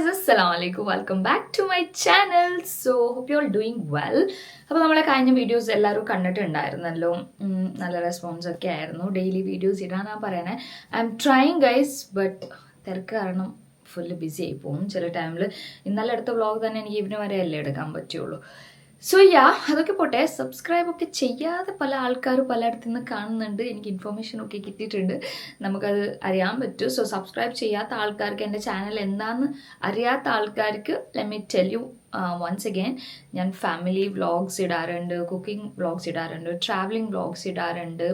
guys, assalamualaikum. Welcome back to my channel. So hope you all doing well. അപ്പോൾ നമ്മളെ കഴിഞ്ഞ videos എല്ലാവരും കണ്ടിട്ടുണ്ടായിരുന്നല്ലോ. നല്ല റെസ്പോൺസ് ഒക്കെ ആയിരുന്നു. ഡെയിലി വീഡിയോസ് ഇടാനാണ് പറയണേ. I M trying guys, but തിരക്ക് കാരണം ഫുള്ള് ബിസി ആയി പോകും ചില ടൈമിൽ. ഇന്നലെ എടുത്ത വ്ളോഗ് തന്നെ എനിക്ക് ഇവന് വരെ അല്ലേ എടുക്കാൻ പറ്റുള്ളൂ. സോ അതൊക്കെ പോട്ടെ. സബ്സ്ക്രൈബൊക്കെ ചെയ്യാതെ പല ആൾക്കാർ പലയിടത്തു നിന്ന് കാണുന്നുണ്ട്. എനിക്ക് ഇൻഫർമേഷനൊക്കെ കിട്ടിയിട്ടുണ്ട്, നമുക്കത് അറിയാൻ പറ്റും. സോ സബ്സ്ക്രൈബ് ചെയ്യാത്ത ആൾക്കാർക്ക്, എൻ്റെ ചാനൽ എന്താണെന്ന് അറിയാത്ത ആൾക്കാർക്ക് let me tell you once again, ഞാൻ ഫാമിലി വ്ളോഗ്സ് ഇടാറുണ്ട്, കുക്കിംഗ് വ്ളോഗ്സ് ഇടാറുണ്ട്, ട്രാവലിംഗ് വ്ളോഗ്സ് ഇടാറുണ്ട്.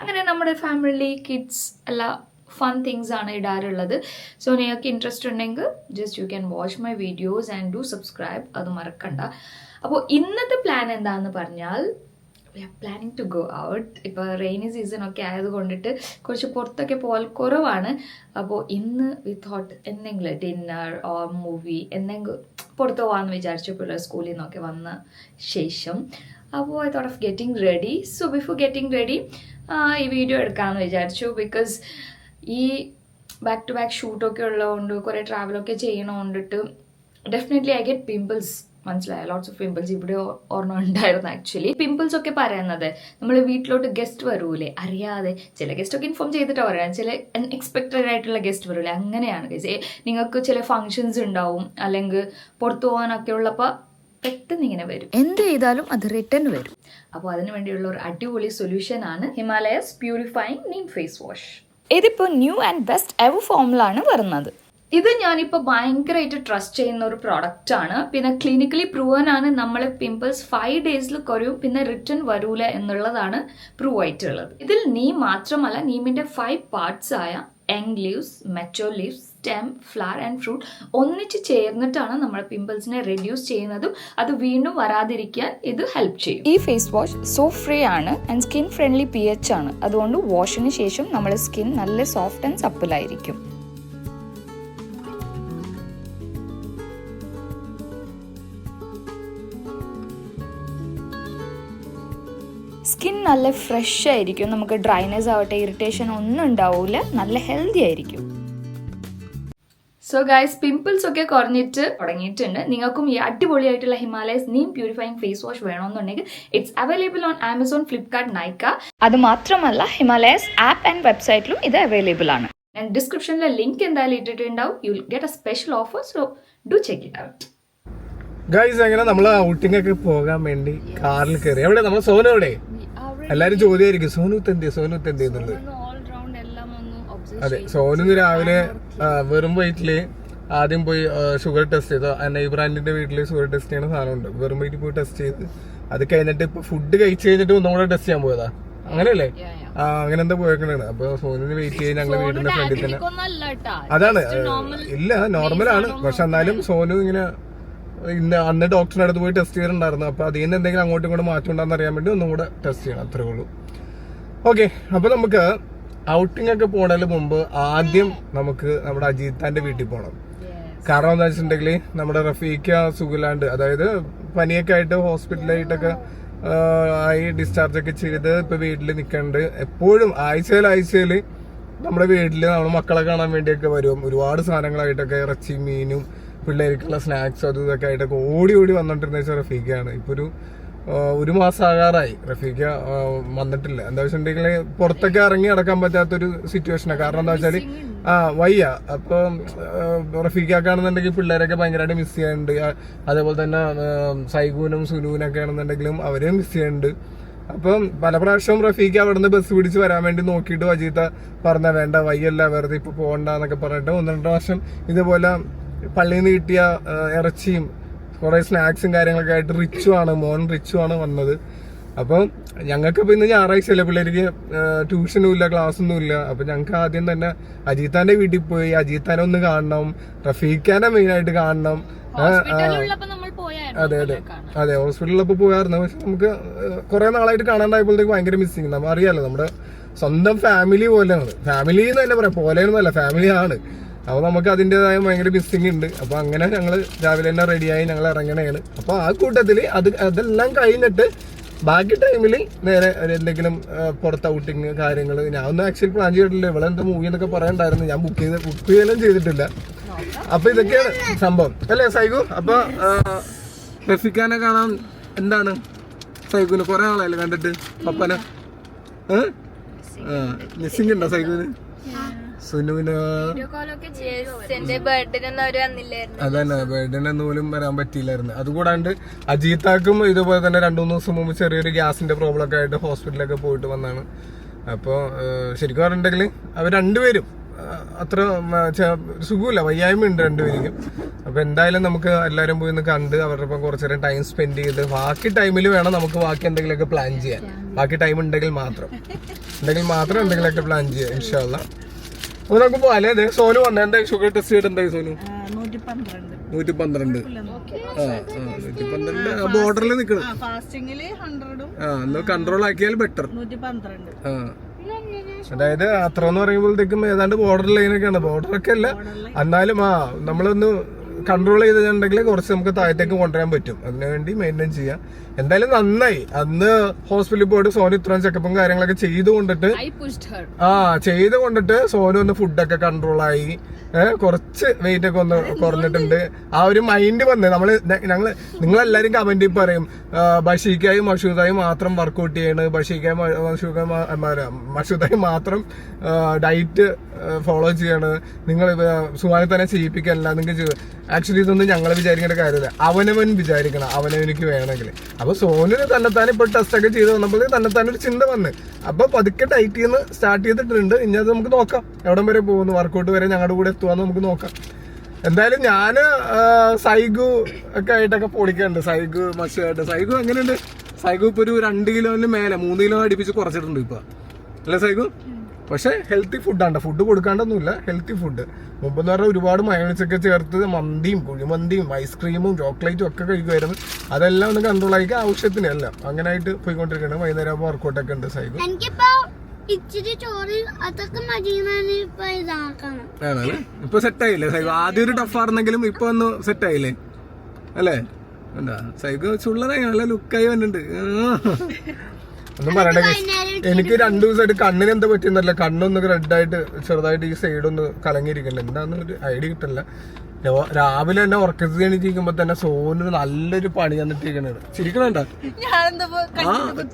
അങ്ങനെ നമ്മുടെ ഫാമിലി കിഡ്സ് എല്ലാ ഫൺ തിങ്സ് ആണ് ഇടാറുള്ളത്. സോ നിങ്ങൾക്ക് ഇൻട്രസ്റ്റ് ഉണ്ടെങ്കിൽ just you can watch my videos and do subscribe, അത് മറക്കണ്ട. അപ്പോൾ ഇന്നത്തെ പ്ലാൻ എന്താണെന്ന് പറഞ്ഞാൽ, we are planning to go out. ഇപ്പോൾ റെയിനി സീസണൊക്കെ ആയതുകൊണ്ടിട്ട് കുറച്ച് പുറത്തൊക്കെ പോകാൻ കുറവാണ്. അപ്പോൾ ഇന്ന് വി തോട്ട് എന്തെങ്കിലും ഡിന്നർ ഓർ മൂവി എന്തെങ്കിലും പുറത്ത് പോകാമെന്ന് വിചാരിച്ചു, പിള്ളേർ സ്കൂളിൽ നിന്നൊക്കെ വന്ന ശേഷം. അപ്പോൾ I thought of getting ready. So before getting ready ഈ വീഡിയോ എടുക്കാമെന്ന് വിചാരിച്ചു. ബിക്കോസ് ഈ ബാക്ക് ടു ബാക്ക് ഷൂട്ടൊക്കെ ഉള്ളതുകൊണ്ട് കുറേ ട്രാവലൊക്കെ ചെയ്യണോണ്ടിട്ട് ഡെഫിനറ്റ്ലി ഐ ഗെറ്റ് പിമ്പിൾസ്. മനസ്സിലായ ലോട്ട്സ് ഓഫ് പിമ്പിൾസ്. ഇവിടെ ഓർമ്മ ഉണ്ടായിരുന്നു. ആക്ച്വലി പിമ്പിൾസ് ഒക്കെ പറയുന്നത് നമ്മൾ വീട്ടിലോട്ട് ഗസ്റ്റ് വരൂലേ അറിയാതെ, ചില ഗസ്റ്റ് ഒക്കെ ഇൻഫോം ചെയ്തിട്ടാണ് പറയാം, ചില അൺഎക്സ്പെക്റ്റഡ് ആയിട്ടുള്ള ഗസ്റ്റ് വരൂലേ, അങ്ങനെയാണ് ഗൈസ്. നിങ്ങൾക്ക് ചില ഫങ്ഷൻസ് ഉണ്ടാവും, അല്ലെങ്കിൽ പുറത്തു പോകാനൊക്കെ ഉള്ളപ്പോൾ പെട്ടെന്ന് ഇങ്ങനെ വരും. എന്ത് ചെയ്താലും അത് റിട്ടേൺ വരും. അപ്പോൾ അതിന് വേണ്ടിയുള്ള ഒരു അടിപൊളി സൊല്യൂഷൻ ആണ് Himalayas purifying neem face wash. ഇതിപ്പോൾ ന്യൂ ആൻഡ് ബെസ്റ്റ് എവർ ഫോമിലാണ് വരുന്നത്. ഇത് ഞാനിപ്പോൾ ഭയങ്കരമായിട്ട് ട്രസ്റ്റ് ചെയ്യുന്ന ഒരു പ്രോഡക്റ്റാണ്. പിന്നെ ക്ലിനിക്കലി പ്രൂവൻ ആണ്, നമ്മളെ പിമ്പിൾസ് 5 ഡേയ്സിൽ കുറയും, പിന്നെ റിട്ടേൺ വരൂല എന്നുള്ളതാണ് പ്രൂവ് ആയിട്ടുള്ളത്. ഇതിൽ നീം മാത്രമല്ല, നീമിൻ്റെ 5 പാർട്സ് ആയ young leaves, mature leaves, stem, flower and fruit ഒന്നിച്ച് ചേർന്നിട്ടാണ് നമ്മുടെ പിമ്പിൾസിനെ റെഡ്യൂസ് ചെയ്യുന്നതും അത് വീണ്ടും വരാതിരിക്കാൻ ഇത് ഹെൽപ്പ് ചെയ്യും. ഈ ഫേസ് വാഷ് സോപ്പ് ഫ്രീ ആണ് ആൻഡ് സ്കിൻ ഫ്രണ്ട്ലി pH ആണ്. അതുകൊണ്ട് വാഷിന് ശേഷം നമ്മുടെ സ്കിൻ നല്ല സോഫ്റ്റ് ആൻഡ് സപ്പിളായിരിക്കും. സ്കിൻ നല്ല ഫ്രഷ് ആയിരിക്കും, നമുക്ക് ഡ്രൈനെസ് ആവട്ടെ ഇറിറ്റേഷൻ ഒന്നും ഉണ്ടാവില്ല, നല്ല ഹെൽത്തി ആയിരിക്കും. സോ ഗൈസ്, പിമ്പിൾസ് ഒക്കെ കുറഞ്ഞിട്ട് തുടങ്ങിയിട്ടുണ്ട്. നിങ്ങൾക്കും ഈ അടിപൊളിയായിട്ടുള്ള Himalayas neem purifying face wash വേണമെന്നുണ്ടെങ്കിൽ it's available on Amazon, Flipkart, Nykaa. അത് മാത്രമല്ല ഹിമാലയസ് ആപ്പ് ആൻഡ് വെബ്സൈറ്റിലും ഇത് അവൈലബിൾ ആണ്. ഞാൻ ഡിസ്ക്രിപ്ഷനിലെ ലിങ്ക് എന്തായാലും ഇട്ടിട്ടുണ്ടാവും. You will get a special offer, so do check it out. Guys, അങ്ങനെ നമ്മൾ ഔട്ടിംഗ് ഒക്കെ പോകാൻ വേണ്ടി കാറിൽ കയറി. എവിടെ നമ്മൾ സോനു? എവിടെ? എല്ലാരും ചോദ്യമായിരിക്കും സോനു തെന്തി എന്നുള്ളത്. അതെ, സോനു രാവിലെ വെറും വയറ്റില് ആദ്യം പോയി ഷുഗർ ടെസ്റ്റ് ചെയ്തു. ഇബ്രാഹിമിന്റെ വീട്ടില് ഷുഗർ ടെസ്റ്റ് ചെയ്യുന്ന സാധനമുണ്ട്. വെറും വയറ്റിൽ പോയി ടെസ്റ്റ് ചെയ്ത് അത് കഴിഞ്ഞിട്ട് ഇപ്പൊ ഫുഡ് കഴിച്ചു കഴിഞ്ഞിട്ട് ഒന്നും കൂടെ ടെസ്റ്റ് ചെയ്യാൻ പോയതാ. അങ്ങനെയല്ലേ? അങ്ങനെ എന്താ പോയേക്കണാണ്. അപ്പൊ സോനുവിന് വെയിറ്റ് ചെയ്ത് ഞങ്ങളുടെ വീടിന്റെ ഫ്രണ്ടിൽ തന്നെ. അതാണ്, ഇല്ല നോർമലാണ്. പക്ഷെ എന്നാലും സോനു ഇങ്ങനെ അന്ന് ഡോക്ടറിന്റെ അടുത്ത് പോയി ടെസ്റ്റ് ചെയ്തിട്ടുണ്ടായിരുന്നു. അപ്പൊ അതിൽ നിന്ന് എന്തെങ്കിലും അങ്ങോട്ടും ഇങ്ങോട്ട് മാറ്റം ഉണ്ടാന്ന് അറിയാൻ വേണ്ടി ഒന്നും കൂടെ ടെസ്റ്റ് ചെയ്യണം, അത്രേ ഉള്ളൂ. ഓക്കെ, അപ്പൊ നമുക്ക് ഔട്ടിംഗ് ഒക്കെ പോണതിന് മുമ്പ് ആദ്യം നമുക്ക് നമ്മുടെ അജീത്താന്റെ വീട്ടിൽ പോകണം. കാരണം എന്താ വെച്ചിട്ടുണ്ടെങ്കിൽ നമ്മുടെ റഫീഖ സുഖിലാണ്ട്, അതായത് പനിയൊക്കെ ആയിട്ട് ഹോസ്പിറ്റലായിട്ടൊക്കെ ആയി ഡിസ്ചാർജ് ഒക്കെ ചെയ്ത് ഇപ്പൊ വീട്ടിൽ നിൽക്കണ്ട്. എപ്പോഴും ആഴ്ചയില് നമ്മുടെ വീട്ടില് നമ്മുടെ മക്കളെ കാണാൻ വേണ്ടിയൊക്കെ വരും. ഒരുപാട് സാധനങ്ങളായിട്ടൊക്കെ ഇറച്ചി, മീനും, പിള്ളേർക്കുള്ള സ്നാക്സ് അതും ഇതൊക്കെ ആയിട്ടൊക്കെ ഓടി വന്നിട്ടിരുന്ന വെച്ചാൽ റഫീഖയാണ്. ഇപ്പൊ ഒരു മാസം ആകാറായി റഫീഖ വന്നിട്ടില്ല. എന്താ വെച്ചിട്ടുണ്ടെങ്കിൽ പുറത്തൊക്കെ ഇറങ്ങി നടക്കാൻ പറ്റാത്തൊരു സിറ്റുവേഷനാണ്. കാരണം എന്താ വെച്ചാല് വയ്യ. അപ്പൊ റഫീഖാണെന്നുണ്ടെങ്കിൽ പിള്ളേരൊക്കെ ഭയങ്കരമായിട്ട് മിസ് ചെയ്യാനുണ്ട്. അതേപോലെ തന്നെ സൈഗൂനും സുനൂനൊക്കെ ആണെന്നുണ്ടെങ്കിലും അവരെ മിസ് ചെയ്യുന്നുണ്ട്. അപ്പം പല പ്രാവശ്യവും റഫീഖ അവിടെ നിന്ന് ബസ് പിടിച്ച് വരാൻ വേണ്ടി നോക്കിയിട്ട് അജീത്ത പറഞ്ഞ വേണ്ട, വയ്യല്ല, വെറുതെ ഇപ്പൊ പോകണ്ടെന്നൊക്കെ പറഞ്ഞിട്ട് 1-2 പ്രാവശ്യം ഇതേപോലെ പള്ളിയിൽ നിന്ന് കിട്ടിയ ഇറച്ചിയും കുറെ സ്നാക്സും കാര്യങ്ങളൊക്കെ ആയിട്ട് മോൻ റിച്ചുമാണ് വന്നത്. അപ്പം ഞങ്ങൾക്കിപ്പോ ഇന്ന് ഞായറാഴ്ചയല്ലേ, പിള്ളേർക്ക് ട്യൂഷനും ഇല്ല, ക്ലാസ്സൊന്നും ഇല്ല. അപ്പൊ ഞങ്ങൾക്ക് ആദ്യം തന്നെ അജീത്താന്റെ വീട്ടിൽ പോയി അജീത്താനെ ഒന്ന് കാണണം, റഫീഖാനെ മെയിനായിട്ട് കാണണം. അതെ ഹോസ്പിറ്റലിലപ്പോ പോയായിരുന്നു. പക്ഷെ നമുക്ക് കുറെ നാളായിട്ട് കാണാണ്ടായപ്പോഴത്തേക്ക് ഭയങ്കര മിസ്സിങ്. നമ്മൾ അറിയാലോ, നമ്മുടെ സ്വന്തം ഫാമിലി പോലെയാണ്. ഫാമിലി എന്ന് തന്നെ പറയാം, പോലെയൊന്നുമല്ല, ഫാമിലിയാണ്. അപ്പൊ നമുക്ക് അതിൻ്റെതായ ഭയങ്കര മിസ്സിങ് ഉണ്ട്. അപ്പൊ അങ്ങനെ ഞങ്ങൾ രാവിലെ തന്നെ റെഡിയായി ഞങ്ങൾ ഇറങ്ങണേണ്. അപ്പൊ ആ കൂട്ടത്തില് അതെല്ലാം കഴിഞ്ഞിട്ട് ബാക്കി ടൈമിൽ നേരെ എന്തെങ്കിലും പുറത്ത് ഔട്ടിങ് കാര്യങ്ങൾ ഞാൻ ഒന്നും ആക്ച്വലി പ്ലാൻ ചെയ്തിട്ടില്ല. ഇവിടെ എന്താ മൂവി എന്നൊക്കെ പറയണ്ടായിരുന്നു, ഞാൻ ബുക്ക് ചെയ്യലും ചെയ്തിട്ടില്ല. അപ്പൊ ഇതൊക്കെയാണ് സംഭവം അല്ലേ സൈഗു? അപ്പൊ റഫിക്കാനെ കാണാൻ എന്താണ് സൈഗുന് കുറെ ആളായല്ലേ കണ്ടിട്ട് പപ്പനെ? മിസ്സിംഗ് ഉണ്ടോ സൈഗുന്? സുനുവിന് അതന്നെ ബർത്ത്ഡേന് പോലും വരാൻ പറ്റിയില്ലായിരുന്നു. അതുകൂടാണ്ട് അജീത്താക്കും ഇതുപോലെ തന്നെ 2-3 ദിവസം മുമ്പ് ചെറിയൊരു ഗ്യാസിന്റെ പ്രോബ്ലം ഒക്കെ ആയിട്ട് ഹോസ്പിറ്റലൊക്കെ പോയിട്ട് വന്നാണ്. അപ്പോൾ ശരിക്കും പറഞ്ഞിട്ടുണ്ടെങ്കിൽ അവർ രണ്ടുപേരും അത്ര സുഖമില്ല, വയ്യായ്മ ഉണ്ട് രണ്ടുപേർക്കും. അപ്പൊ എന്തായാലും നമുക്ക് എല്ലാവരും പോയി ഒന്ന് കണ്ട് അവരുടെ ഒപ്പം കുറച്ചു നേരം ടൈം സ്പെൻഡ് ചെയ്ത് ബാക്കി ടൈമിൽ വേണം നമുക്ക് ബാക്കി എന്തെങ്കിലുമൊക്കെ പ്ലാൻ ചെയ്യാൻ. ബാക്കി ടൈം ഉണ്ടെങ്കിൽ മാത്രം എന്തെങ്കിലുമൊക്കെ പ്ലാൻ ചെയ്യാം ഇൻഷാ അല്ലാഹ്. അപ്പൊ നമുക്ക് പോവാം അല്ലേ? അതെ സോനു വന്ന എന്തായി ഷുഗർ ടെസ്റ്റ് ചെയ്തിട്ട് എന്തായി സോനു? 112. 112 ബോർഡറിൽ നിൽക്കണം. ഒന്ന് കൺട്രോൾ ആക്കിയാൽ ബെറ്റർ. അതായത് അത്ര എന്ന് പറയുമ്പോഴത്തേക്കും ഏതാണ്ട് ബോർഡർ ലൈനൊക്കെയാണ്. ബോർഡറൊക്കെ അല്ല എന്നാലും നമ്മളൊന്ന് കൺട്രോൾ ചെയ്തിട്ടുണ്ടെങ്കിൽ കുറച്ച് നമുക്ക് താഴത്തേക്ക് കൊണ്ടുവരാൻ പറ്റും. അതിനുവേണ്ടി മെയിൻറ്റെയിൻ ചെയ്യാം. എന്തായാലും നന്നായി. അന്ന് ഹോസ്പിറ്റലിൽ പോയിട്ട് സോനു ഇത്രയും ചെക്കപ്പും കാര്യങ്ങളൊക്കെ ചെയ്തുകൊണ്ടിട്ട് സോനു ഒന്ന് ഫുഡൊക്കെ കൺട്രോളായി, കുറച്ച് വെയിറ്റ് ഒക്കെ ഒന്ന് കുറഞ്ഞിട്ടുണ്ട്. ആ ഒരു മൈൻഡ് വന്ന് നിങ്ങളെല്ലാരും കമന്റിൽ പറയും ബഷീക്കായും മഷൂദായും മാത്രം വർക്ക്ഔട്ട് ചെയ്യണ്, ബഷീക്കായും മഷൂദായും മാത്രം ഡയറ്റ് ഫോളോ ചെയ്യാണ്, നിങ്ങൾ സുഹാനെ തന്നെ ചെയ്യിപ്പിക്കാനല്ല നിങ്ങൾക്ക്. ആക്ച്വലി ഇതൊന്നും ഞങ്ങൾ വിചാരിക്കേണ്ട കാര്യമില്ല. അവനവൻ വിചാരിക്കണം, അവനവനിക്ക് വേണമെങ്കിൽ. അപ്പൊ സോനുന് തന്നെത്താൻ ഇപ്പൊ ടെസ്റ്റ് ഒക്കെ ചെയ്ത് വന്നപ്പോൾ തന്നെത്താൻ ഒരു ചിന്ത വന്ന്. അപ്പൊ പതുക്കെ ഡയറ്റ് ചെയ്യുന്ന സ്റ്റാർട്ട് ചെയ്തിട്ടുണ്ട്. ഇനി അത് നമുക്ക് നോക്കാം എവിടം വരെ പോകുന്നു, വർക്കൗട്ട് വരെ ഞങ്ങളുടെ കൂടെ എത്തുവാന്ന് നമുക്ക് നോക്കാം. എന്തായാലും ഞാന് സൈഗു ഒക്കെ ആയിട്ടൊക്കെ പൊളിക്കുന്നുണ്ട്. സൈഗു മഷുവായിട്ട്. സൈഗു എങ്ങനെയുണ്ട്? സൈഗു ഇപ്പൊ ഒരു 2 കിലോന് മേലെ 3 കിലോ അടുപ്പിച്ച് കുറച്ചിട്ടുണ്ട് ഇപ്പൊ അല്ലേ സൈഗു? പക്ഷെ ഹെൽത്തി ഫുഡാണ്, ഫുഡ് കൊടുക്കാണ്ടൊന്നുമില്ല, ഹെൽത്തി ഫുഡ്. മുമ്പെന്ന് പറഞ്ഞാൽ ഒരുപാട് മയോണൈസൊക്കെ ചേർത്ത് മന്തിയും കുഴിമന്തിയും ഐസ്ക്രീമും ചോക്ലേറ്റും ഒക്കെ കഴിക്കുമായിരുന്നു. അതെല്ലാം ഒന്ന് കൺട്രോൾ ആക്കി ആവശ്യത്തിന് അല്ല അങ്ങനെ ആയിട്ട് പോയിക്കൊണ്ടിരിക്കണം. വൈകുന്നേരം വർക്കൗട്ടൊക്കെ ഉണ്ട് സൈഗു. ആണല്ലേ? ഇപ്പൊ സെറ്റായില്ലേ സൈഗു? ആദ്യം ഒരു ടഫായിരുന്നെങ്കിലും ഇപ്പൊ ഒന്ന് സെറ്റായില്ലേ അല്ലേ? എന്താ സൈഗു ചുള്ളനായി നല്ല ലുക്കായി വന്നിട്ടുണ്ട്. ഒന്നും പറയണ്ട. എനിക്ക് 2 ദിവസമായിട്ട് കണ്ണിന് എന്താ പറ്റിയെന്നല്ല, കണ്ണൊന്ന് റെഡായിട്ട് ചെറുതായിട്ട് ഈ സൈഡ് ഒന്ന് കലങ്ങിയിരിക്കുന്നുണ്ട്. എന്താന്ന് ഒരു ഐഡിയ കിട്ടില്ല. രാവിലെ തന്നെ ഉറക്കത്തിൽ എണീറ്റിരിക്കുമ്പോ തന്നെ സോന് നല്ലൊരു പണി തന്നിട്ടിരിക്കണത്. ശരിക്കണണ്ട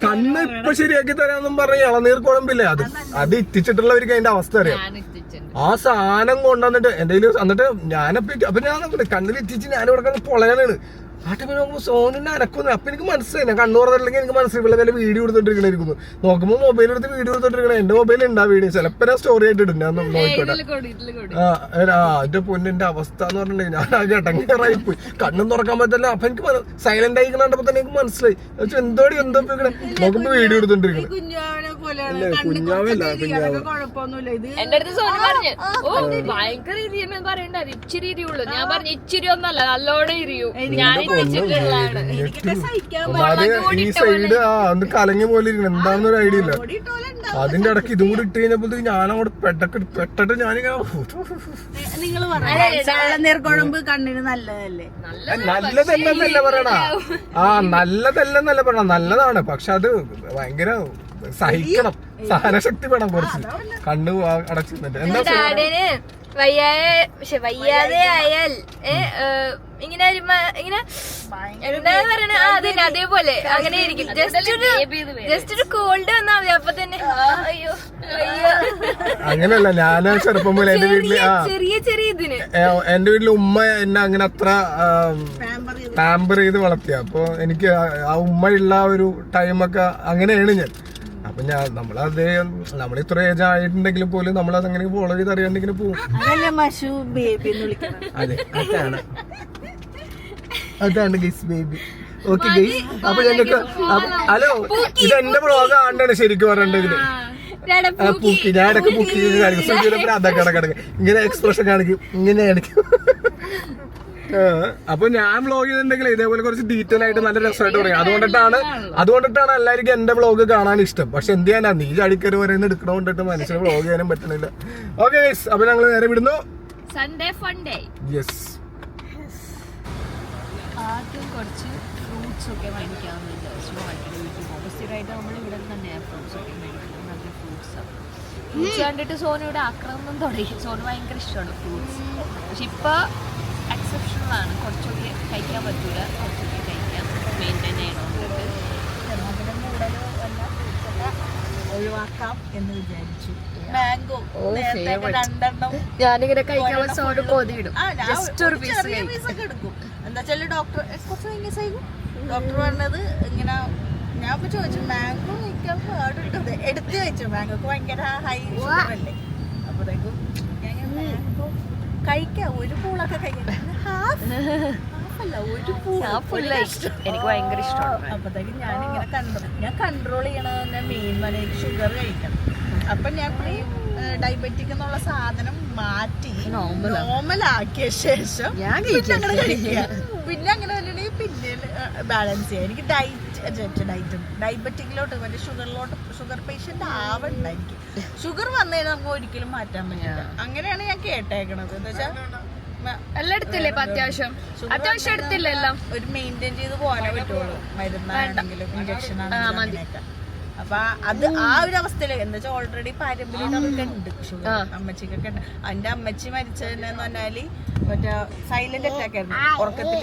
കണ്ണ് ഇപ്പൊ ശരിയാക്കി തരാന്നും പറഞ്ഞ ഇളനീർ കുഴമ്പില്ലേ, അത് എത്തിച്ചിട്ടുള്ളവർക്ക് അതിന്റെ അവസ്ഥ അറിയാം. ആ സാധനം കൊണ്ടുവന്നിട്ട് എന്തെങ്കിലും എന്നിട്ട് അപ്പൊ ഞാൻ കണ്ണിൽ എത്തിച്ച് ഞാനിവിടെ പൊളയാണ്. ആട്ടപ്പോ നോക്കുമ്പോ സോനിന്റെ അനക്കൊന്നും. അപ്പൊ എനിക്ക് മനസ്സിലായി, ഞാൻ കണ്ണു പറഞ്ഞില്ലെങ്കിൽ എനിക്ക് മനസ്സിലായി പിള്ളേരെ വീഡിയോ എടുത്തോണ്ടിരിക്കണായിരിക്കുന്നു. നോക്കുമ്പോ മൊബൈൽ എടുത്ത് വീഡിയോ എടുത്തോണ്ടിരിക്കണേ. എന്റെ മൊബൈലിൽ ഉണ്ടാ വീഡിയോ ചിലപ്പോ ഞാൻ സ്റ്റോറി ആയിട്ട് ഇടും. ഞാൻ നോക്കിക്കോട്ടെ. എന്റെ പൊന്നിന്റെ അവസ്ഥ എന്ന് പറഞ്ഞിട്ടുണ്ടെങ്കിൽ ഞാൻ ആകെ ഇടങ്ങേറായിപ്പോയി. കണ്ണും തുറക്കാൻ പറ്റില്ല. അപ്പൊ എനിക്ക് സൈലന്റ് ആയിക്കണ്ടപ്പോ തന്നെ എനിക്ക് മനസ്സിലായി എന്തോടി എന്തോ നോക്കുമ്പോ വീഡിയോ എടുത്തോണ്ടിരിക്കണേ. കുഞ്ഞാവല്ല എന്റെ അടുത്ത് സോനു പറഞ്ഞു ഭയങ്കര ഇരിയെന്ന് പറയണ്ട, ഇച്ചിരി ഇരിയുള്ളൂ. ഞാൻ പറഞ്ഞു ഇച്ചിരി ഒന്നല്ല നല്ലോണം ഇരിയൂ. ഞാൻ ഈ സൈഡ് ഒന്ന് കലങ്ങി പോലെ ഇരിക്കണം. എന്താണെന്നൊരു ഐഡിയ ഇല്ല. അതിന്റെ ഇടയ്ക്ക് ഇതും കൂടി ഇട്ട് കഴിഞ്ഞപ്പോഴത്തേക്ക് ഞാനങ്ങോട്ട് പെട്ടിട്ട് ഞാനിങ്ങനെ കണ്ണിന് നല്ലതല്ലേ? നല്ലതല്ലെന്നല്ല പറയണ. നല്ലതല്ലെന്നല്ല പറയണ, നല്ലതാണ്. പക്ഷെ അത് ഭയങ്കര സഹിക്കണം, സഹനശക്തി വേണം കുറച്ച്. കണ്ണു അടച്ചിരുന്നിട്ട് എന്താ വയ്യാതെ ആയാൽ ഇങ്ങനെ എന്താ പറയണ അതിന് അതേപോലെ അങ്ങനെ ഇരിക്കും. ജസ്റ്റ് ഒരു കോൾഡ് വന്നാ മതി അപ്പൊ തന്നെ അയ്യോ അയ്യോ. അങ്ങനെയല്ല, ഞാൻ ചെറുപ്പം പോലെ എന്റെ വീട്ടില് ചെറിയ ഇതിന് എന്റെ വീട്ടില് ഉമ്മ എന്നെ അങ്ങനെ അത്ര പാമ്പർ ചെയ്ത് വളർത്തിയ. അപ്പൊ എനിക്ക് ആ ഉമ്മയുള്ള ഒരു ടൈമൊക്കെ അങ്ങനെയാണ് ഞാൻ. അപ്പൊ നമ്മൾ ഇത്ര ഏജ് ആയിട്ടുണ്ടെങ്കിലും പോലും നമ്മളത് അങ്ങനെ ഫോളോ ചെയ്ത് അറിയാണ്ടെങ്കിലും പോകും. അതെ, അതാണ് ഗൈസ് ബേബി. ഓക്കെ ഗൈസ്, അപ്പൊ ഞങ്ങൾക്ക് ഹലോ, ഇത് എന്റെ ബ്ലോഗ് ആണ്ടാണ് ശരിക്കും പറഞ്ഞിട്ടുണ്ടെങ്കിൽ. പൂക്കി ഞാൻ ഇടയ്ക്ക് പൂക്കി കാണിക്കും, അതൊക്കെ കിടക്കും ഇങ്ങനെ എക്സ്പ്രഷൻ കാണിക്കും, ഇങ്ങനെ കാണിക്കും. അപ്പൊ ഞാൻ വ്ളോഗ് ചെയ്തിട്ടുണ്ടെങ്കിൽ ഇതേപോലെ കുറച്ച് ഡീറ്റെയിൽ ആയിട്ട് നല്ല രസമായിട്ട് പറയും. അതുകൊണ്ടിട്ടാണ് എല്ലാവർക്കും എന്റെ വ്ളോഗ് കാണാൻ ഇഷ്ടം. പക്ഷെ എന്ത് ചെയ്യാനാ, നീ ചടിക്കര് വരെ എടുക്കണോണ്ടിട്ട് മനുഷ്യന് വ്ളോഗ് ചെയ്യാനും പറ്റണില്ല. ഓക്കെ ഗൈസ്, അപ്പൊ ഞങ്ങൾ നേരെ വിടുന്നു. Sunday fun day. യെസ്. നമുക്ക് കുറച്ച് ഫ്രൂട്ട്സൊക്കെ മേടിക്കാമെന്ന് വിചാരിച്ചു. വൈകിട്ട് വീട്ടിൽ പോകുമ്പോൾ സ്ഥിരമായിട്ട് നമ്മൾ ഇവിടെ തന്നെയാണ് ഫ്രൂട്ട്സൊക്കെ മേടിക്കുന്നത്. നല്ല ഫ്രൂട്ട്സാണ്. ഫ്രൂട്ട്സ് കണ്ടിട്ട് സോനു ഇവിടെ ആക്രമണം തുടങ്ങി. സോനു ഭയങ്കര ഇഷ്ടമാണ് ഫ്രൂട്ട്സ്. പക്ഷെ ഇപ്പോൾ എക്സെപ്ഷണലാണ്. കുറച്ചൊക്കെ കഴിക്കാൻ പറ്റില്ല, കുറച്ചൊക്കെ കഴിക്കാം. മെയിൻറ്റെയിൻ ചെയ്യണമെന്നിട്ട് ഒഴിവാക്കാം എന്ന് വിചാരിച്ചു. മാംഗോ രണ്ടെണ്ണം ഞാനിങ്ങനെ കഴിക്കാൻ സോനു കൊതിയിടും. ജസ്റ്റ് ഒരു ചെറിയ പീസൊക്കെ എടുക്കും. എന്താ വെച്ചാൽ ഡോക്ടർ കുറച്ച് വൈകിയ ഡോക്ടർ പറഞ്ഞത് ഇങ്ങനെ. ഞാൻ ഇപ്പൊ ചോദിച്ചു മാംഗോ കഴിക്കാൻ പാടുണ്ടത്. എടുത്ത് കഴിച്ചു. മാംഗോക്ക് ഭയങ്കര ഹൈ ഷുഗർ അല്ലേ. അപ്പോഴേക്കും ഞാൻ മാംഗോ കഴിക്കാം, ഒരു പൂളൊക്കെ കഴിക്കാം. ഹാഫല്ല, ഒരു പൂള. എനിക്ക് ഭയങ്കര ഇഷ്ടമാണ്. അപ്പത്തേക്കും ഞാനിങ്ങനെ ഞാൻ കൺട്രോൾ ചെയ്യണത് മെയിൻ എനിക്ക് ഷുഗർ കഴിക്കണം. അപ്പൊ ഞാൻ ഡയബറ്റിക് എന്നുള്ള സാധനം മാറ്റി നോർമലാക്കിയ ശേഷം പിന്നെ അങ്ങനെ വന്നിട്ടുണ്ടെങ്കിൽ പിന്നെ ബാലൻസ് ചെയ്യാം. എനിക്ക് ഡയബറ്റിക്കിലോട്ട് മറ്റേ ഷുഗർ പേഷ്യന്റ് ആവണ്ട. എനിക്ക് ഷുഗർ വന്നു കഴിഞ്ഞാൽ നമുക്ക് ഒരിക്കലും മാറ്റാൻ പറ്റില്ല. അങ്ങനെയാണ് ഞാൻ കേട്ടേക്കണത്. എന്താ വെച്ചാൽ എല്ലാം എടുത്തില്ലേ? ഇപ്പൊ അത്യാവശ്യം എടുത്തില്ല. എല്ലാം ഒരു മെയിൻറ്റെയിൻ ചെയ്ത് പോകാനേ പറ്റുള്ളൂ. മരുന്നാണെങ്കിലും ഇഞ്ചക്ഷൻ ആണെങ്കിലും. അപ്പൊ അത് ആ ഒരു അവസ്ഥയില് എന്താ വെച്ചാൽ ഓൾറെഡി പാരമ്പര്യം നമുക്ക് ഉണ്ട്. ഷുഗർ അമ്മച്ചിക്കൊക്കെ ഉണ്ട്. എന്റെ അമ്മച്ചി മരിച്ചതെന്ന് പറഞ്ഞാല് മറ്റേ സൈലന്റ് അറ്റാക്ക് ആയിരുന്നു. ഉറക്കത്തിൽ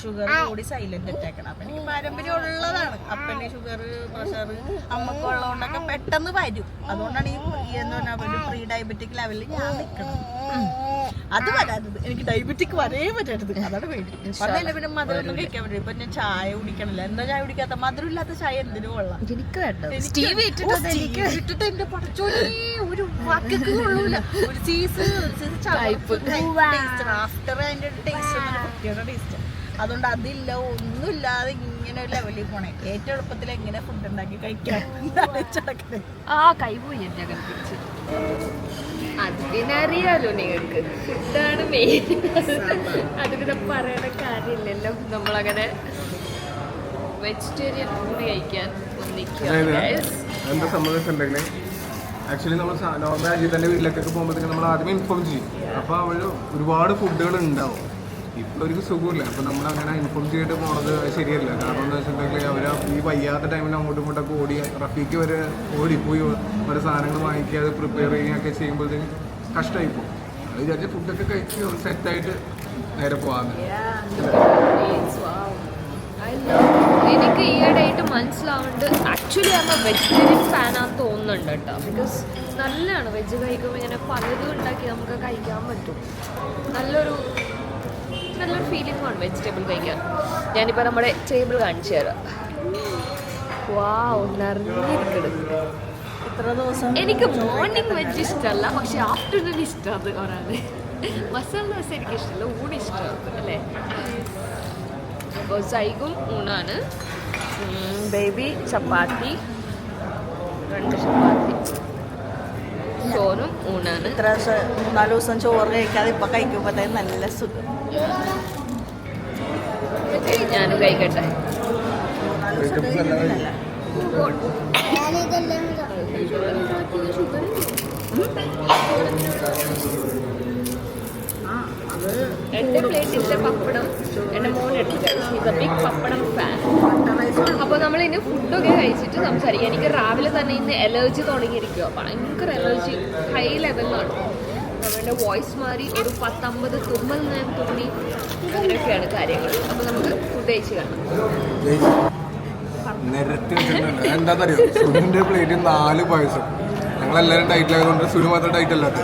ഷുഗർ കൂടി സൈലന്റ് അറ്റാക്ക് ആണ്. അപ്പൊ എനിക്ക് പാരമ്പര്യം ഉള്ളതാണ്. അപ്പന് ഷുഗർ പ്രഷർ അമ്മക്ക് ഉള്ളതുകൊണ്ടൊക്കെ പെട്ടെന്ന് വരും. അതുകൊണ്ടാണ് ഈ എന്താ പറഞ്ഞാൽ ഒരു പ്രീ ഡയബറ്റിക് ലെവലിൽ ഞാൻ നിൽക്കണം. അത് വരാത്തത് എനിക്ക് ഡയബറ്റിക് വരേ പറ്റരുത്. അതാണ് പേടി. പറഞ്ഞില്ല പിന്നെ മധുരം ഒന്നും കഴിക്കാൻ പറ്റില്ല. ഇപ്പൊ ഞാൻ ചായ കുടിക്കണില്ല. എന്താ ചായ കുടിക്കാത്ത? മധുരം ഇല്ലാത്ത ചായ എന്തിനു കൊള്ളാം. എനിക്ക് വേണ്ട. ഇട്ടിട്ട് എന്റെ പടച്ചോനെ ഒരു വാക്കൊക്കെ കൊള്ളൂല. ഒരു ചീസ് ആഫ്റ്റർ അതിന്റെ ടേസ്റ്റ് പ്രത്യേക ടേസ്റ്റ്. അതുകൊണ്ട് അതില്ല, ഒന്നുമില്ലാതെ ഇങ്ങനെ ഒരു ലെവലിൽ പോണേ. ഏറ്റവും എളുപ്പത്തിൽ എങ്ങനെ ഫുഡ് ഉണ്ടാക്കി കഴിക്കാൻ കൈപോയി എന്നെ കൽപ്പിച്ച്. അത് പിന്നെ അറിയാലോ നിങ്ങൾക്ക്. ഫുഡാണ് മെയിൻ. അത് പിന്നെ പറയണ കാര്യമില്ലല്ലോ. നമ്മളങ്ങനെ വെജിറ്റേറിയൻ ഫുഡ് കഴിക്കാൻ എന്താ സംബന്ധിച്ചിട്ടുണ്ടെങ്കിൽ ആക്ച്വലി നമ്മൾ നോർമൽ അജിതൻ്റെ വീട്ടിലേക്കൊക്കെ പോകുമ്പോഴത്തേക്ക് നമ്മൾ ആദ്യമേ ഇൻഫോം ചെയ്യും. അപ്പോൾ അവിടെ ഒരുപാട് ഫുഡുകൾ ഉണ്ടാവും. ഇപ്പോൾ ഒരു സുഖമില്ല. അപ്പോൾ നമ്മളങ്ങനെ ഇൻഫോം ചെയ്തിട്ട് പോണത് ശരിയല്ല. കാരണം എന്താ വെച്ചിട്ടുണ്ടെങ്കിൽ അവർ ഈ വയ്യാത്ത ടൈമിൽ അങ്ങോട്ടും ഇങ്ങോട്ടൊക്കെ ഓടി റഫീക്ക് വരെ ഓടിപ്പോയി ഓരോ സാധനങ്ങൾ വാങ്ങിക്കുക, അത് പ്രിപ്പയർ ചെയ്യുകയൊക്കെ ചെയ്യുമ്പോഴത്തേക്ക് കഷ്ടമായി പോകും. അത് വിചാരിച്ച ഫുഡൊക്കെ കഴിച്ച് സെറ്റായിട്ട് നേരെ പോകാമെന്ന്. എനിക്ക് ഈയിടെയായിട്ട് മനസ്സിലാവുന്നുണ്ട് ആക്ച്വലി അമ്മ വെജിറ്റേറിയൻ ഫാനാന്ന് തോന്നുന്നുണ്ട് കേട്ടോ. ബിക്കോസ് നല്ലതാണ് വെജ് കഴിക്കുമ്പോൾ ഇങ്ങനെ പലതും ഉണ്ടാക്കി നമുക്ക് കഴിക്കാൻ പറ്റും. നല്ലൊരു ഫീലിംഗ് ആണ് വെജിറ്റബിൾ കഴിക്കാൻ. ഞാനിപ്പോൾ നമ്മുടെ ടേബിൾ കാണിച്ചു തരാം. വാവ്, നിറഞ്ഞിരിക്കണ്. ഇത്ര ദിവസം എനിക്ക് മോർണിംഗ് വെജ് ഇഷ്ടമല്ല, പക്ഷെ ആഫ്റ്റർനൂൺ ഇഷ്ടമാണ്. ഒരാള് മസാല ദോശ എനിക്ക് ഇഷ്ടമല്ല, ഊണ് ഇഷ്ടമാണ് അല്ലേ. അപ്പോൾ സൈഗും ഊണാണ്. ബേബി ചപ്പാത്തി, 2 ചപ്പാത്തി. ചോറും ഊണാണ്. ഇത്ര 3-4 ദിവസം ചോറ് കഴിക്കാതെ ഇപ്പൊ കഴിക്കുമ്പോഴത്തേക്ക് നല്ല സുഖം. ഞാനും കഴിക്കട്ടെ. എൻ്റെ പ്ലേറ്റിലെ പപ്പടം എൻ്റെ മോൻ എടുത്ത് കഴിച്ചു. ഇത് ബിഗ് പപ്പടം ഫാൻ. അപ്പോൾ നമ്മളിന്ന് ഫുഡൊക്കെ കഴിച്ചിട്ട് സംസാരിക്കാം. എനിക്ക് രാവിലെ തന്നെ ഇന്ന് അലർജി തുടങ്ങിയിരിക്കുക. ഭയങ്കര അലർജി, ഹൈ ലെവലിലാണ്. നമ്മുടെ വോയിസ് മാറി ഒരു 10-50 തുമ്മൽ ഞാൻ തുമ്മി. അങ്ങനെയൊക്കെയാണ് കാര്യങ്ങൾ. അപ്പോൾ നമുക്ക് ഫുഡ് കഴിച്ച് കാണാം. നിരത്തി വെച്ചിട്ടുണ്ട്. എന്താണെന്നറിയോ, സുനുവിൻ്റെ പ്ലേറ്റിൽ 4 പായസം. ഞങ്ങളെല്ലാവരും ഡയറ്റിലായതുകൊണ്ട് സുനു മാത്രം ഡയറ്റ് അല്ലാത്ത.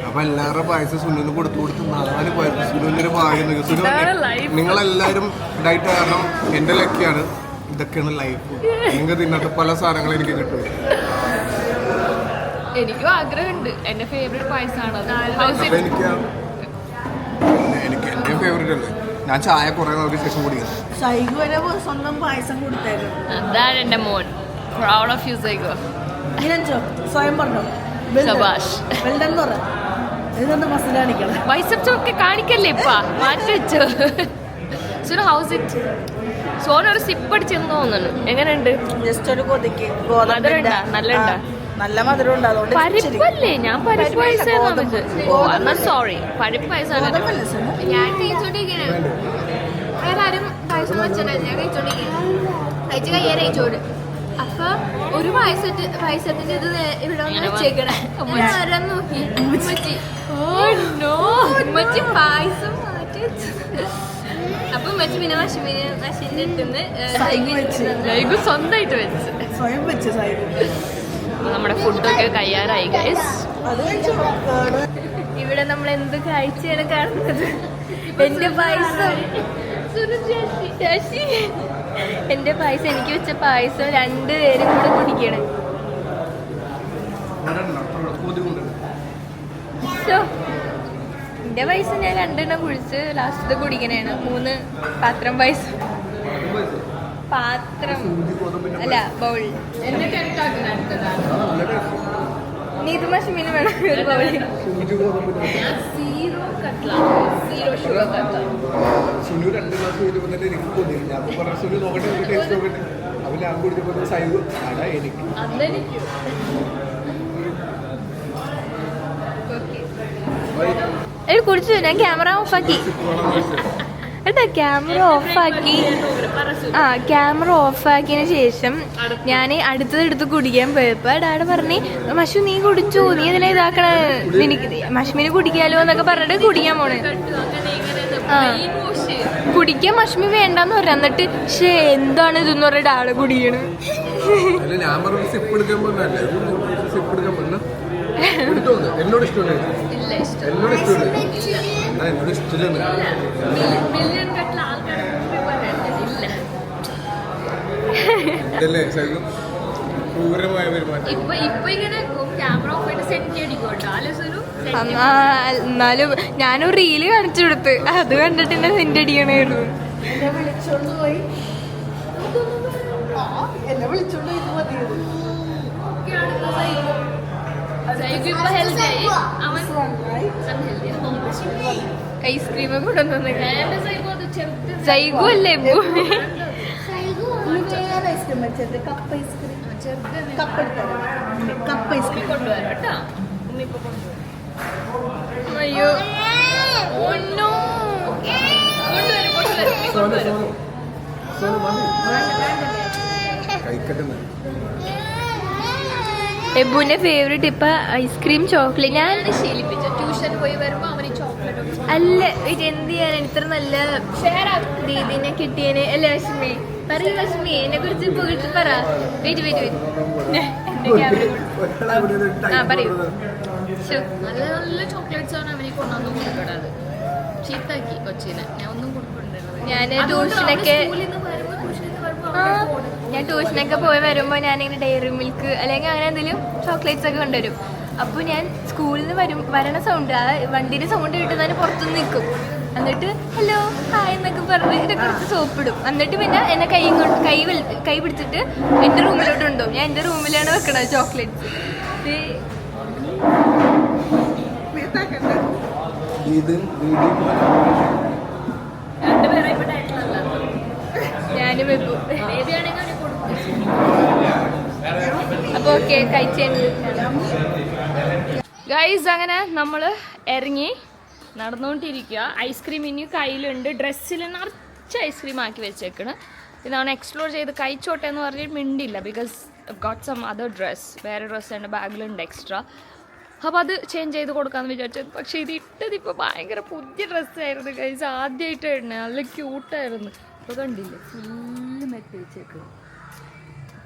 അപ്പൊ എല്ലാവരുടെ പായസം സുനുവിന് കൊടുത്ത് 4 പായസം. സുനുവിൻ്റെ ഒരു ഭാഗ്യം. സുനു നിങ്ങളെല്ലാവരും ഡയറ്റ് കാരണം എൻ്റെ ലക്കിയാണ്. ഇതൊക്കെയാണ് ലൈഫ്. നിങ്ങൾക്ക് തിന്നാത്ത പല സാധനങ്ങളും എനിക്ക് കിട്ടും. എനിക്കും ആഗ്രഹമുണ്ട്. എൻ്റെ ഫേവറേറ്റ് പായസമാണ്. എനിക്ക് എൻ്റെ ഫേവറേറ്റ് അല്ലേ. ഞാൻ ചായ കുറെ നാൾക്ക് ശേഷം കുടിക്കുന്നത്. സൈഗു വരെ സ്വന്തം പായസം കൊടുത്തായിരുന്നു. അതാണ് എൻ്റെ മോൻ. Proud of you Saigu. സ്വയം പറഞ്ഞു സബാഷ്. വെൽഡൻ പറ. ഇതൊന്ന് മസിൽ കാണിക്കണം. ബൈസെപ്സ് ഒക്കെ കാണിക്കല്ലേ ഇപ്പ, മാറ്റി വെച്ചു. Sonu house it? സോനു ഒരു സിപ്പ് അടിച്ചെന്ന് തോന്നുന്നു. എങ്ങനെയുണ്ട്? ജസ്റ്റ് ഒരു കൊതിക്ക്. നല്ല മധുരം ഉണ്ട്. അതുകൊണ്ട് പരിപ്പല്ലേ? ഞാൻ പരിപ്പ് പായസം. സോറി, പരിപ്പ് പായസമാണ്. ഞാൻ ടേസ്റ്റ് വേറെ ആരും പായസം വെച്ചിട്ടുണ്ടായിരുന്നു. ഞാൻ കഴിച്ചു കയ്യേറെ ചോറ്. അപ്പൊ ഒരു പായസത്തിന്റെ ഇത് ഇവിടെ വന്ന് വെച്ചേക്കണേ. ഞാൻ വരാൻ നോക്കി ഉമ്മച്ചി പായസം മാറ്റി വെച്ചു. അപ്പൊ ഉമ്മച്ചി പിന്നെ മഷീന്റെ അടുത്തുനിന്ന് സ്വന്തമായിട്ട് വെച്ച് സ്വയം വെച്ച് നമ്മുടെ ഫുഡൊക്കെ തയ്യാറായി ഗൈസ്. ഇവിടെ നമ്മൾ എന്ത് കാഴ്ചയാണ് കാണുന്നത്. എന്റെ പായസം എന്റെ പായസം എനിക്ക് വെച്ച പായസം 2 പേരും കൂടെ കുടിക്കണം. എന്റെ പായസം ഞാൻ 2 എണ്ണം കുടിച്ച് ലാസ്റ്റ് കുടിക്കണേണ്. 3 പാത്രം പായസം. പാത്രം അല്ല ബൗൾ. നീതു മഷ്മീന് വേണം ഒരു ബൗൾ. സീറോ കട്ട്ലാണ്, സീറോ ഷുഗർ കട്ട്ലാണ്. സുനു 2 ഗ്ലാസ് കുടിച്ചപ്പോൾ തന്നെ എനിക്ക് തോന്നി. ഞാൻ പറഞ്ഞു സുനു നോക്കട്ടെ ടേസ്റ്റ് നോക്കട്ടെ. അവൻ ഞാൻ കുടിച്ചപ്പോൾ സൈവ് അടാ എനിക്ക് അതെനിക്ക് കുടിച്ചു. ഞാൻ ക്യാമറ ഓഫാക്കി കേട്ടോ. ക്യാമറ ഓഫാക്കി. ക്യാമറ ഓഫാക്കിയതിന് ശേഷം ഞാൻ അടുത്തതെടുത്ത് കുടിക്കാൻ പോയപ്പോ ഡാഡ പറഞ്ഞ് മഷു നീ കുടിച്ചു, നീ ഇതിനെ ഇതാക്കണ, എനിക്ക് മഷ്മിന് കുടിക്കാലോ എന്നൊക്കെ പറഞ്ഞിട്ട് കുടിക്കാൻ പോണേ. കുടിക്കാൻ മഷ്മി വേണ്ടെന്ന് പറഞ്ഞു. എന്നിട്ട് പക്ഷേ എന്താണ് ഇതെന്ന് പറഞ്ഞിട്ട് ആളെ കുടിക്കണ്. ഞാൻ പറഞ്ഞു സിപ്പ് എടുക്കാൻ പറഞ്ഞല്ലേ, സിപ്പ് എടുക്കാൻ പറഞ്ഞ എന്നോട് ഇഷ്ടമല്ലേ, എന്നോട് ഇഷ്ടമല്ലേ, എന്നോട് ഇഷ്ടമില്ല. ഇതല്ലേ ശരിക്കും ക്രൂരമായ പെരുമാറ്റം. ഇപ്പൊ ഇങ്ങനെ ക്യാമറ ഓഫ് ആയിട്ട് സെറ്റ് അടിക്കോട്ടോ. എന്നാലും ഞാനൊരു റീല് കാണിച്ചു കൊടുത്ത് അത് കണ്ടിട്ട് എന്നെ സെന്റ് അടിക്കണായിരുന്നു. എന്നെ വിളിച്ചോണ്ട് പോയി ഇത് മതിയത്. ഐസ്ക്രീം കൊണ്ടുവന്നു. സൈഗു അല്ലേ ഐസ്ക്രീം വെച്ചത് കപ്പ് ഐസ്ക്രീം കപ്പ് ഐസ്ക്രീം കൊണ്ടുവരാം കേട്ടോ. അയ്യോ എബുവിന്റെ ഫേവറേറ്റ് ഇപ്പൊ ഐസ്ക്രീം ചോക്ലേറ്റ്. ഞാൻ ശീലിപ്പിച്ചു ട്യൂഷൻ പോയി വരുമ്പോ അവന് ചോക്ലേറ്റ് അല്ല ഇത് എന്ത് ചെയ്യാൻ ഇത്ര നല്ല ദീദിനെ കിട്ടിയേനെ അല്ലേ ലക്ഷ്മി? പറയൂ ലക്ഷ്മി, എന്നെ കുറിച്ച് പോയിട്ട് പറ. വെയിറ്റ് പറയൂ. നല്ല നല്ല ചോക്ലേറ്റ്സ് ആണ് അവനെ കൊണ്ടുവന്ന് കൊടുക്കണത്. ചീത്താക്കി കൊച്ചിനെ ഞാൻ ഒന്നും കൊടുക്കണ്ടല്ലോ. ഞാൻ ട്യൂഷനൊക്കെ പോയി വരുമ്പോ ഞാനിങ്ങനെ ഡയറി മിൽക്ക് അല്ലെങ്കിൽ അങ്ങനെ എന്തെങ്കിലും ചോക്ലേറ്റ്സ് ഒക്കെ കൊണ്ടുവരും. അപ്പൊ ഞാൻ സ്കൂളിൽ നിന്ന് വരണ സൗണ്ട്, ആ വണ്ടിയുടെ സൗണ്ട് കിട്ടുന്നതിന് പുറത്തുനിന്ന് നിൽക്കും. എന്നിട്ട് ഹലോ ഹായ് എന്നൊക്കെ പറഞ്ഞ് ഇതൊക്കെ കുറച്ച് സോപ്പിടും. എന്നിട്ട് പിന്നെ എന്നെ കൈ പിടിച്ചിട്ട് എന്റെ റൂമിലോട്ട് ഉണ്ടോ. ഞാൻ എന്റെ റൂമിലാണ് വെക്കണത് ചോക്ലേറ്റ്സ്. ഞാനും വെക്കും. അപ്പൊ ഓക്കെ കഴിച്ചേ ഗൈസ്. അങ്ങനെ നമ്മൾ ഇറങ്ങി നടന്നുകൊണ്ടിരിക്കുക. ഐസ്ക്രീം ഇനി കയ്യിലുണ്ട്. ഡ്രസ്സിൽ നിറച്ച് ഐസ്ക്രീം ആക്കി വെച്ചേക്കണ്. ഇതാണ് എക്സ്പ്ലോർ ചെയ്ത് കഴിച്ചോട്ടെ എന്ന് പറഞ്ഞിട്ട് മിണ്ടില്ല. Because got some other dress, വേറെ ഡ്രസ്സ് എൻ്റെ ബാഗിലുണ്ട് എക്സ്ട്രാ. അപ്പോൾ അത് ചേഞ്ച് ചെയ്ത് കൊടുക്കാമെന്ന് വിചാരിച്ചത്. പക്ഷേ ഇത് ഇട്ടതിപ്പോൾ ഭയങ്കര പുതിയ ഡ്രസ്സായിരുന്നു ഗൈസ്. ആദ്യമായിട്ട് ഇടണേ, നല്ല ക്യൂട്ടായിരുന്നു. ഇപ്പോൾ കണ്ടില്ലേ ഫുള്ള് മെത്തി വെച്ചേക്ക്.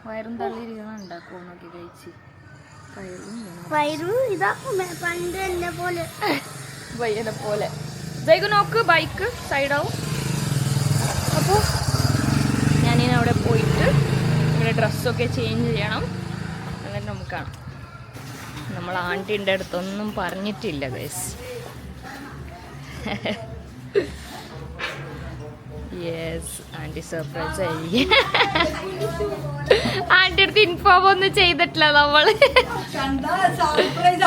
വയറും തള്ളിയിരിക്കണം ഉണ്ടാക്കുമോ നോക്കി കഴിച്ച്. വയ്യനെ പോലെ ജൈഗു നോക്ക്, ബൈക്ക് സൈഡാവും. അപ്പോൾ ഞാനിങ്ങനെ അവിടെ പോയിട്ട് ഇവിടെ ഡ്രസ്സൊക്കെ ചേഞ്ച് ചെയ്യണം. എന്നിട്ട് നമുക്ക് കാണാം. നമ്മൾ ആൻറ്റീൻ്റെ അടുത്തൊന്നും പറഞ്ഞിട്ടില്ല ഗൈസ്. യെസ്, ആൻറ്റി സർപ്രൈസ് ആയിരിക്കും. ആൻറ്റി അടുത്ത് ഇൻഫോം ഒന്നും ചെയ്തിട്ടില്ല നമ്മൾ.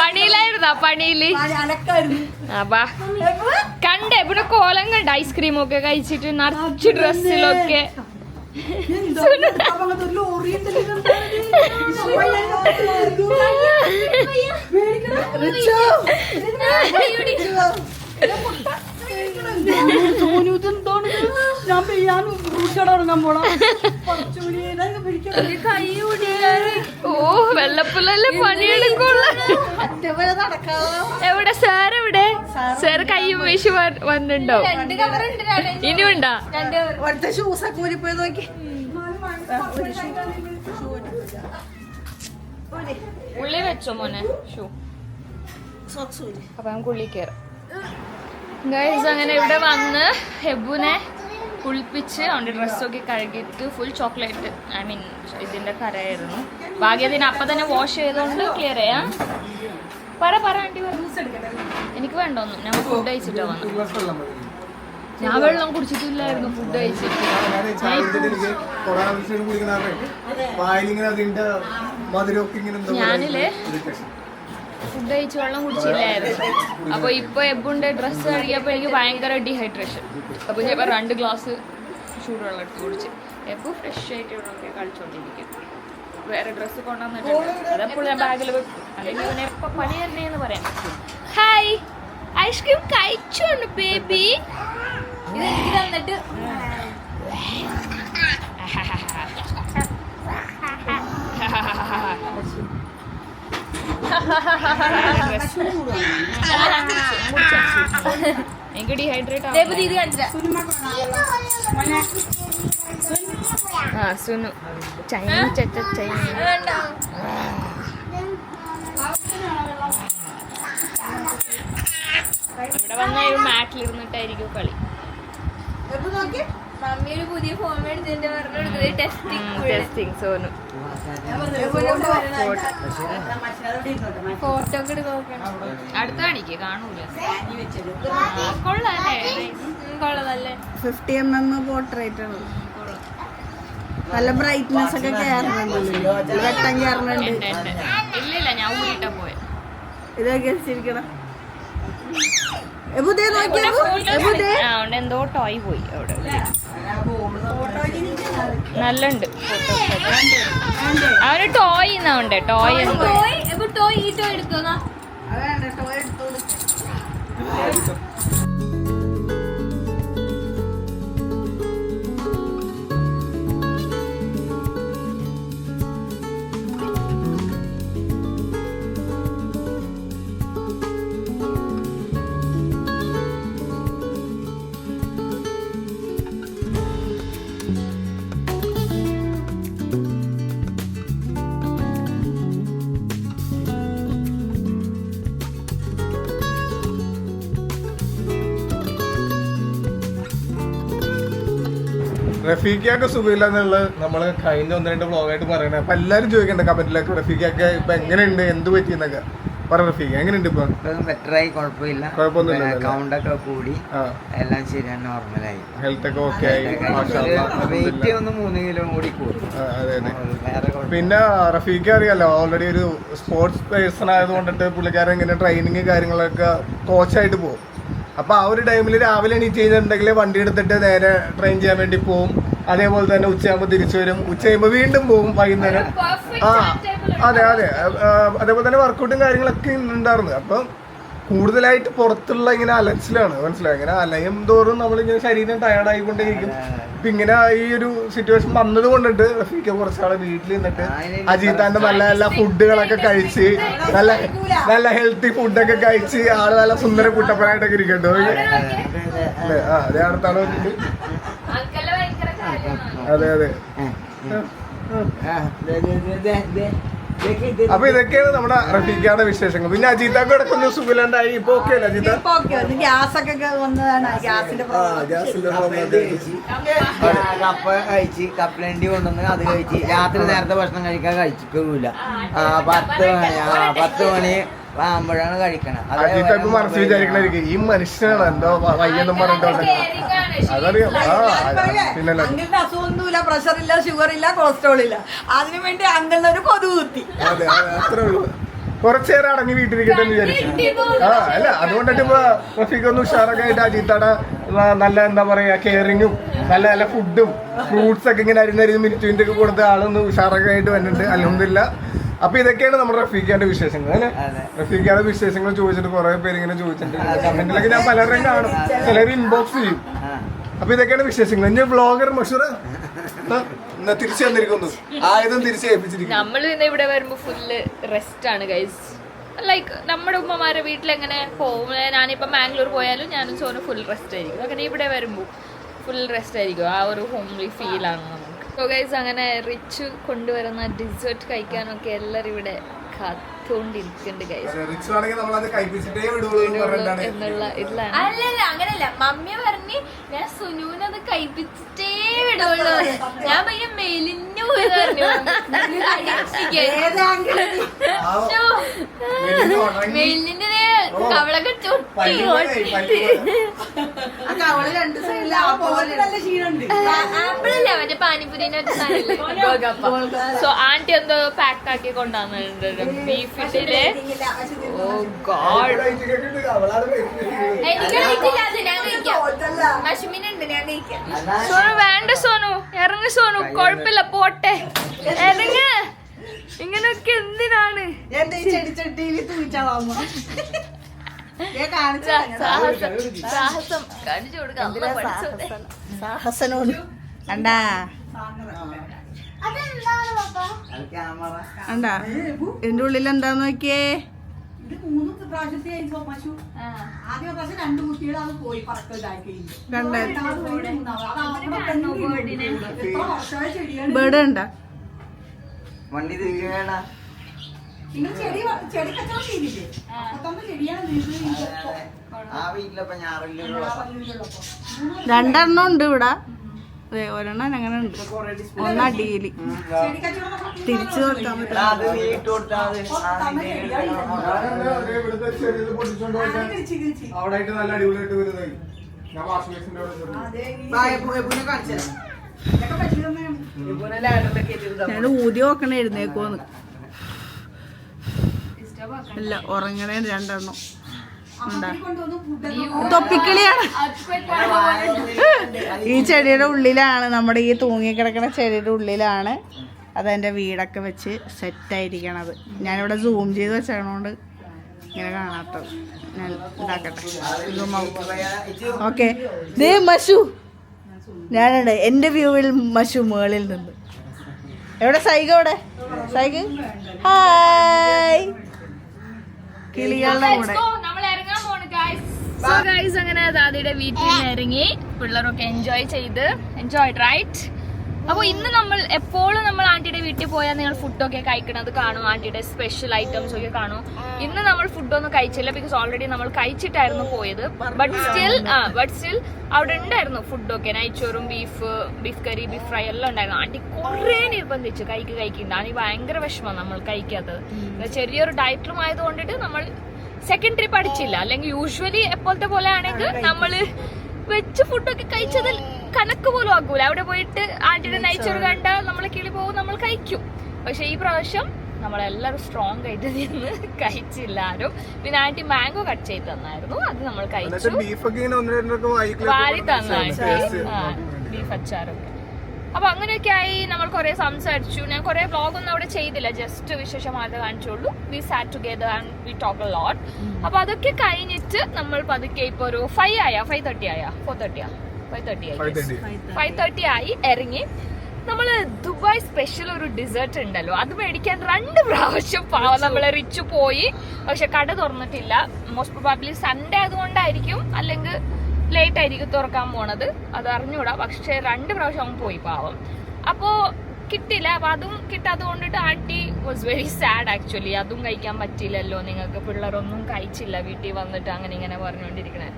പണിയിലായിരുന്നാ? പണിയില് കണ്ടേ ഇവിടെ കോലം കണ്ട. ഐസ്ക്രീമൊക്കെ കഴിച്ചിട്ട് നിറച്ച് ഡ്രസ്സിലൊക്കെ. ഞാൻ പെയ്യാനും ഫ്രൂട്ട്സ് തുടങ്ങാൻ പോണം. കൈ ഓ വെള്ളപ്പുള്ളല്ലേ പണിയെടുക്കുള്ള. എവിടെ സാർ? എവിടെ സാർ കയ്യും വീശി വന്നിട്ടുണ്ടോ? ഇനിയുണ്ടാ? ഒറ്റ ഷൂസൊക്കെ ഊരിപ്പോയി നോക്കി. ഉള്ളി വെച്ചോ മോനെ ഷൂ? അപ്പൊ നമുക്ക് ഉള്ളി കയറാം. ഗൈസ് അങ്ങനെ ഇവിടെ വന്ന് ഹെബുനെ കുളിപ്പിച്ച് അവൻ്റെ ഡ്രസ്സൊക്കെ കഴുകിയിട്ട് ഫുൾ ചോക്ലേറ്റ് ഇതിന്റെ കരയായിരുന്നു. ഭാഗ്യത്തിന് അപ്പം തന്നെ വാഷ് ചെയ്തോണ്ട് ക്ലിയർ ചെയ്യാം. പറ ആൻറ്റി എനിക്ക് വേണ്ടോന്നും. ഞാൻ ഫുഡ് കഴിച്ചിട്ടാ വന്നു. ഞാൻ വെള്ളം കുടിച്ചിട്ടില്ലായിരുന്നു ഫുഡ് കഴിച്ചിട്ട്. ഞാനില്ലേ ഫുഡ് കഴിച്ച് വെള്ളം കുടിച്ചില്ലായിരുന്നു. അപ്പോൾ ഇപ്പോൾ എബുണ്ട് ഡ്രസ്സ് കഴുകിയപ്പോൾ എനിക്ക് ഭയങ്കര ഡീഹൈഡ്രേഷൻ. അപ്പോൾ ഞാൻ ഇപ്പോൾ 2 ഗ്ലാസ് ചൂടുവെള്ളം എടുത്ത് കുടിച്ച്. എപ്പോൾ ഫ്രഷ് ആയിട്ട് ഇവിടെ കളിച്ചോണ്ടിരിക്കും. വേറെ ഡ്രസ്സ് കൊണ്ടുവന്നിട്ടുണ്ട്. അതെപ്പോഴും ഞാൻ ബാഗിൽ വെക്കും. അല്ലെങ്കിൽ പിന്നെ എപ്പോൾ പണി തന്നെയെന്ന് പറയാം. ഹായ്, ഐസ്ക്രീം കഴിച്ചോണ്ട് ബേബി. ഇതെനിക്ക് തന്നിട്ട് എനിക്ക് ഡീഹൈഡ്രേറ്റ് ഇത് കാണിച്ചാ സുനു ചൈന ചൈന. ഇവിടെ വന്ന ഒരു മാറ്റിലിരുന്നിട്ടായിരിക്കും കളി. മമ്മി ഒരു പുതിയ ഫോൺ മേടിച്ചതിന്റെ പറഞ്ഞു ടെസ്റ്റിംഗ് സോനു. ഫോട്ടോ ഒക്കെ എടുത്ത് നോക്കണം. അടുത്ത കാണിക്ക് കാണൂല. കൊള്ളാല്ലേ? കൊള്ളതല്ലേ? 50mm പോർട്രേറ്റ് ആണ്. നല്ല ബ്രൈറ്റ്നെസ് ഒക്കെ കയറുന്നുണ്ട്, വെട്ടം കയറുന്നുണ്ട്. ഇല്ല ഞാൻ ഊരിട്ടാ പോയെ. ഇതൊക്കെ വെച്ചിരിക്കണം. എന്തോ ടോയ് പോയി അവിടെ. നല്ലുണ്ട് അവന് ടോയ് എന്നാവുണ്ടേ. ടോയ് എന്തോ ടോയ് ഈ ടോയ് എടുത്തോന്നാ. റഫീഖിയൊക്കെ സുഖമില്ല എന്നുള്ളത് നമ്മള് കഴിഞ്ഞ 1-2 വ്ളോഗായിട്ട് പറയണേ. അപ്പൊ എല്ലാരും ചോദിക്കണ്ട കമന്റിലൊക്കെ റഫീഖിയൊക്കെ ഇപ്പൊ എങ്ങനെയുണ്ട്, എന്ത് പറ്റിയെന്നൊക്കെ. പറ റഫീഖ്, എങ്ങനെയുണ്ട് ഇപ്പൊ? ബെറ്ററായി, കുഴപ്പമില്ല. കുഴപ്പമൊന്നുമില്ല. കൗണ്ടൊക്കെ കൂടി എല്ലാം ശരിയാണ്, നോർമലായി. ഹെൽത്ത് ഒക്കെ ഓക്കെ ആയി. വെയിറ്റ് ഒന്ന് 3 കിലോ കൂടി കൂടും. അതെ അതെ. വേറെ പിന്നെ റഫീഖ് അറിയാലോ, ഓൾറെഡി ഒരു സ്പോർട്സ് പേഴ്സൺ ആയതുകൊണ്ടിട്ട് പുള്ളിക്കാരൻ ഇങ്ങനെ ട്രെയിനിങ് കാര്യങ്ങളൊക്കെ കോച്ചായിട്ട് പോകും. അപ്പൊ ആ ഒരു ടൈമിൽ രാവിലെ എണീറ്റ് കഴിഞ്ഞിട്ടുണ്ടെങ്കിൽ വണ്ടി എടുത്തിട്ട് നേരെ ട്രെയിൻ ചെയ്യാൻ വേണ്ടി പോകും. അതേപോലെ തന്നെ ഉച്ചയാകുമ്പോൾ തിരിച്ചു വരും. ഉച്ച കഴിയുമ്പോൾ വീണ്ടും പോകും വൈകുന്നേരം. അതെ അതെ. അതേപോലെ തന്നെ വർക്കൗട്ടും കാര്യങ്ങളൊക്കെ ഉണ്ടായിരുന്നു. അപ്പം കൂടുതലായിട്ട് പുറത്തുള്ള ഇങ്ങനെ അലച്ചിലാണ്, മനസ്സിലായി. ഇങ്ങനെ അലയും തോറും നമ്മളിങ്ങനെ ശരീരം ടയർഡായിക്കൊണ്ടേയിരിക്കും. ഇപ്പൊ ഇങ്ങനെ ഈ ഒരു സിറ്റുവേഷൻ വന്നത് കൊണ്ടിട്ട് റഫീഖ് കുറച്ചാളെ വീട്ടിൽ നിന്നിട്ട് അജീത്താന്റെ നല്ല നല്ല ഫുഡുകളൊക്കെ കഴിച്ച് നല്ല ഹെൽത്തി ഫുഡൊക്കെ കഴിച്ച് ആള് നല്ല സുന്ദര കുട്ടപ്പനായിട്ടൊക്കെ ഇരിക്കട്ടോ. അതെ അതേ അടുത്താണ് വന്നിട്ട്. അതെ അതെ. അപ്പൊ ഇതൊക്കെയാണ് നമ്മുടെ റഫീഖയുടെ വിശേഷങ്ങൾ. പിന്നെ അജീത്താക്ക് ഇടയ്ക്കൊന്നും സുഖമില്ലാണ്ടായി. ഇപ്പൊ ഓക്കെ അല്ലേ അജീത്ത? ഗ്യാസൊക്കെ വന്നതാണ്, ഗ്യാസിന്റെ കപ്പ കഴിച്ച്, കപ്പലണ്ടി കൊണ്ടുവന്ന് അത് കഴിച്ച്. രാത്രി നേരത്തെ ഭക്ഷണം കഴിക്കാൻ കഴിച്ചിട്ടില്ല. 10 മണി ആകുമ്പോഴാണ് കഴിക്കണം. അജീത്ത ഇപ്പൊ മനസ്സിൽ വിചാരിക്കണായിരിക്കും ഈ മനുഷ്യനാണ് എന്തോ വയ്യെന്നും പറഞ്ഞിട്ടുണ്ട്. അതറിയാം. അങ്കിളിന്റെ അസുഖമൊന്നുമില്ല, പ്രഷർ ഇല്ല, ഷുഗർ ഇല്ല, കൊളസ്ട്രോൾ ഇല്ല. അതിനു വേണ്ടി അങ്കിളിന് ഒരു കൊതുക് കുത്തി. അതെ അത്രേ ഉള്ളൂ. കുറച്ചേരം അടങ്ങി വീട്ടിലിരിക്കട്ടെ എന്ന് വിചാരിച്ചു. അല്ല അതുകൊണ്ടിട്ട് ഇപ്പൊ റഫീഖ് ഒന്ന് ഉഷാറൊക്കെ ആയിട്ട് അജീത്തയുടെ നല്ല എന്താ പറയാ കെയറിങ്ങും നല്ല നല്ല ഫുഡും ഫ്രൂട്ട്സ് ഒക്കെ ഇങ്ങനെ അരിഞ്ഞ് മിനിറ്റ് ഒക്കെ കൊടുത്ത് ആളൊന്ന് ഉഷാറൊക്കെ ആയിട്ട് വന്നിട്ടുണ്ട്. അൽഹംദുലില്ലാ അപ്പൊ ഇതൊക്കെയാണ് നമ്മുടെ റഫീഖാന്റെ വിശേഷങ്ങൾ അല്ലെ. അതെ. റഫീഖാന്റെ വിശേഷങ്ങൾ ചോദിച്ചിട്ട് കുറെ പേര് ഇങ്ങനെ ചോദിച്ചിട്ടുണ്ട്. കമന്റിലൊക്കെ ഞാൻ പലരെയും കാണും, ചിലർ ഇൻബോക്സ് ചെയ്യും. അപ്പൊ ഇതൊക്കെയാണ് വിശേഷങ്ങൾ. ഇനി വ്ളോഗർ മഷൂർ തിരിച്ചു വന്നിരിക്കുന്നു, ആയുധം തിരിച്ച് ഏൽപ്പിച്ചിരിക്കുന്നു. നമ്മൾ പിന്നെ ഇവിടെ വരുമ്പോ ഫുള്ള് റെസ്റ്റ് ആണ് ഗൈസ്. ലൈക്ക് നമ്മുടെ ഉമ്മമാരെ വീട്ടിലെങ്ങനെ പോകും, ഞാനിപ്പോൾ മാംഗ്ലൂർ പോയാലും ഞാനും സോനും ഫുൾ റെസ്റ്റ് ആയിരിക്കും. അങ്ങനെ ഇവിടെ വരുമ്പോൾ ഫുൾ റെസ്റ്റ് ആയിരിക്കും. ആ ഒരു ഹോംലി ഫീലാണ് നമുക്ക്. സോ ഗൈസ് അങ്ങനെ റിച്ച് കൊണ്ടുവരുന്ന ഡിസേർട്ട് കഴിക്കാനൊക്കെ എല്ലാവരും ഇവിടെ കാത്തോണ്ടിരിക്കുന്നുണ്ട് ഗൈസ് എന്നുള്ള ഇതിലാണ്. അല്ലല്ല അങ്ങനല്ല, മമ്മി പറഞ്ഞ് ഞാൻ സുനുവിനത് കഴിപ്പിച്ചിട്ടേ വിടുള്ളൂ. ഞാൻ പയ്യ മെലിഞ്ഞു പോയി പറഞ്ഞു. മെലിഞ്ഞിന്റെ കവളൊക്കെ ചൊട്ടി ആപ്പിളല്ല മറ്റേ പാനിപുരിനെ സോ ആന്റി എന്തോ പാക്ക് ആക്കി കൊണ്ടുവന്നിട്ടുണ്ട് ബീഫിന്റെ. ഓ ഗോഡ്, എനിക്ക് കഴിച്ചില്ല, അത് ഞാൻ കഴിക്കാം. മഷുമിനുണ്ട്, ഞാൻ കഴിക്കാം. സോനു വേണ്ട, സോനു ഇറങ്ങി, സോനു കുഴപ്പമില്ല പോട്ടെ, ഇറങ്ങ. ഇങ്ങനൊക്കെ എന്തിനാണ് സാഹസം കാണിച്ചു കൊടുക്കാം. സാഹസനോട് കണ്ടാ കണ്ടാ എന്റെ ഉള്ളിൽ എന്താന്ന് നോക്കിയേ. ബേർഡ് ഉണ്ടാ വണ്ടി തിരിച്ചു വേണ്ട. ആ വീട്ടിലപ്പോ രണ്ടെണ്ണം ഉണ്ട് ഇവിടെ. ഒരെണ്ണം അങ്ങനെ ഉണ്ട്, ഒന്നടിയില് തിരിച്ചു കൊടുക്കാൻ പറ്റും. അത് വീട്ട് കൊടുത്താൽ അവിടെ നല്ല അടിപൊളിയായിട്ട് വരുന്നതായി. ഞാൻ വാഷിംഗ് മെഷീൻ്റെ ഞാൻ ഊതി നോക്കണ എഴുന്നേക്കോന്ന്. ഇല്ല, ഉറങ്ങണേ രണ്ടെണ്ണം ഉണ്ടാ. തൊപ്പിക്കിളിയാണ്. ഈ ചെടിയുടെ ഉള്ളിലാണ്, നമ്മുടെ ഈ തൂങ്ങിക്കിടക്കുന്ന ചെടിയുടെ ഉള്ളിലാണ് അതെൻ്റെ വീടൊക്കെ വെച്ച് സെറ്റായിരിക്കണത്. ഞാനിവിടെ സൂം ചെയ്ത് വെച്ചതുകൊണ്ട് ഇങ്ങനെ കാണാത്തത്. ഞാൻ ഇതാക്കട്ടെ. ഓക്കെ, ദേ മഷു. ഞാനുണ്ട് എൻ്റെ വ്യൂവിൽ മഷു മുകളിൽ നിന്ന്. എവിടെ സൈഗ? എവിടെ സൈഗ? ഹായ്. കിളികളുടെ കൂടെ നമ്മൾ ഇറങ്ങാൻ പോണ് ഗൈസ്. സോ ഗൈസ് അങ്ങനെ ദാദിയുടെ വീട്ടിൽ നിന്ന് ഇറങ്ങി പിള്ളേരൊക്കെ എൻജോയ് റൈറ്റ്. അപ്പോൾ ഇന്ന് നമ്മൾ എപ്പോഴും നമ്മൾ ആന്റിയുടെ വീട്ടിൽ പോയാൽ നിങ്ങൾ ഫുഡൊക്കെ കഴിക്കണത് കാണും, ആന്റിയുടെ സ്പെഷ്യൽ ഐറ്റംസ് ഒക്കെ കാണും. ഇന്ന് നമ്മൾ ഫുഡൊന്നും കഴിച്ചില്ല, ബിക്കോസ് ഓൾറെഡി നമ്മൾ കഴിച്ചിട്ടായിരുന്നു പോയത്. ബട്ട് സ്റ്റിൽ അവിടെ ഉണ്ടായിരുന്നു ഫുഡൊക്കെ, നെയ്ച്ചോറും ബീഫ് കറി, ബീഫ് ഫ്രൈ എല്ലാം ഉണ്ടായിരുന്നു. ആന്റി കുറേ നിർബന്ധിച്ചു കഴിക്കുന്നുണ്ട്. ആന്റി ഭയങ്കര വിഷമമാണ് നമ്മൾ കഴിക്കാത്തത്. ചെറിയൊരു ഡയറ്റിലും ആയതുകൊണ്ടിട്ട് നമ്മൾ സെക്കൻഡ് ട്രിപ്പ് അടിച്ചില്ല. അല്ലെങ്കിൽ യൂഷ്വലി എപ്പോഴത്തെ പോലെ ആണെങ്കിൽ നമ്മള് വെച്ച് ഫുഡൊക്കെ കഴിച്ചതിൽ കണക്ക് പോലും ആക്കൂല. അവിടെ പോയിട്ട് ആന്റിയുടെ നെയ്ച്ചോറ് കണ്ട നമ്മൾ കിളി പോകും, നമ്മൾ കഴിക്കും. പക്ഷെ ഈ പ്രാവശ്യം നമ്മളെല്ലാവരും സ്ട്രോങ് ആയിട്ട് നിന്ന് കഴിച്ചില്ല ആരും. പിന്നെ ആന്റി മാംഗോ കട്ട് ചെയ്ത് തന്നായിരുന്നു, അത് നമ്മൾ കഴിച്ചു. വാരി തന്നായിരുന്നു ബീഫ് അച്ചാറൊക്കെ. അപ്പൊ അങ്ങനെയൊക്കെ ആയി നമ്മൾ കുറെ സംസാരിച്ചു. ഞാൻ കുറെ വ്ളോഗ് ഒന്നും അവിടെ ചെയ്തില്ല, ജസ്റ്റ് വിശേഷമായിട്ട് കാണിച്ചുള്ളൂ. We sat together and we talk a lot. അപ്പൊ അതൊക്കെ കഴിഞ്ഞിട്ട് നമ്മൾ പതുക്കെ ഇപ്പൊ ഒരു 5:30 ആയ 5:30 ആയി ഇറങ്ങി. നമ്മള് ദുബായ് സ്പെഷ്യൽ ഒരു ഡിസേർട്ട് ഉണ്ടല്ലോ, അത് മേടിക്കാൻ 2 പ്രാവശ്യം പാവം നമ്മളെ റിച്ച് പോയി. പക്ഷെ കട തുറന്നിട്ടില്ല. മോസ്റ്റ് പ്രോബബ്ലി സൺഡേ അതുകൊണ്ടായിരിക്കും, അല്ലെങ്കിൽ ലേറ്റ് ആയിരിക്കും തുറക്കാൻ പോണത്, അത് അറിഞ്ഞൂടാ. പക്ഷെ 2 പ്രാവശ്യം അവൻ പോയി പാവം. അപ്പോ കിട്ടില്ല. അപ്പൊ അതും കിട്ടാത്തത് കൊണ്ടിട്ട് aunty was very sad actually. അതും കഴിക്കാൻ പറ്റില്ലല്ലോ, നിങ്ങൾക്ക് പിള്ളേരൊന്നും കഴിച്ചില്ല വീട്ടിൽ വന്നിട്ട്, അങ്ങനെ ഇങ്ങനെ പറഞ്ഞുകൊണ്ടിരിക്കണേ.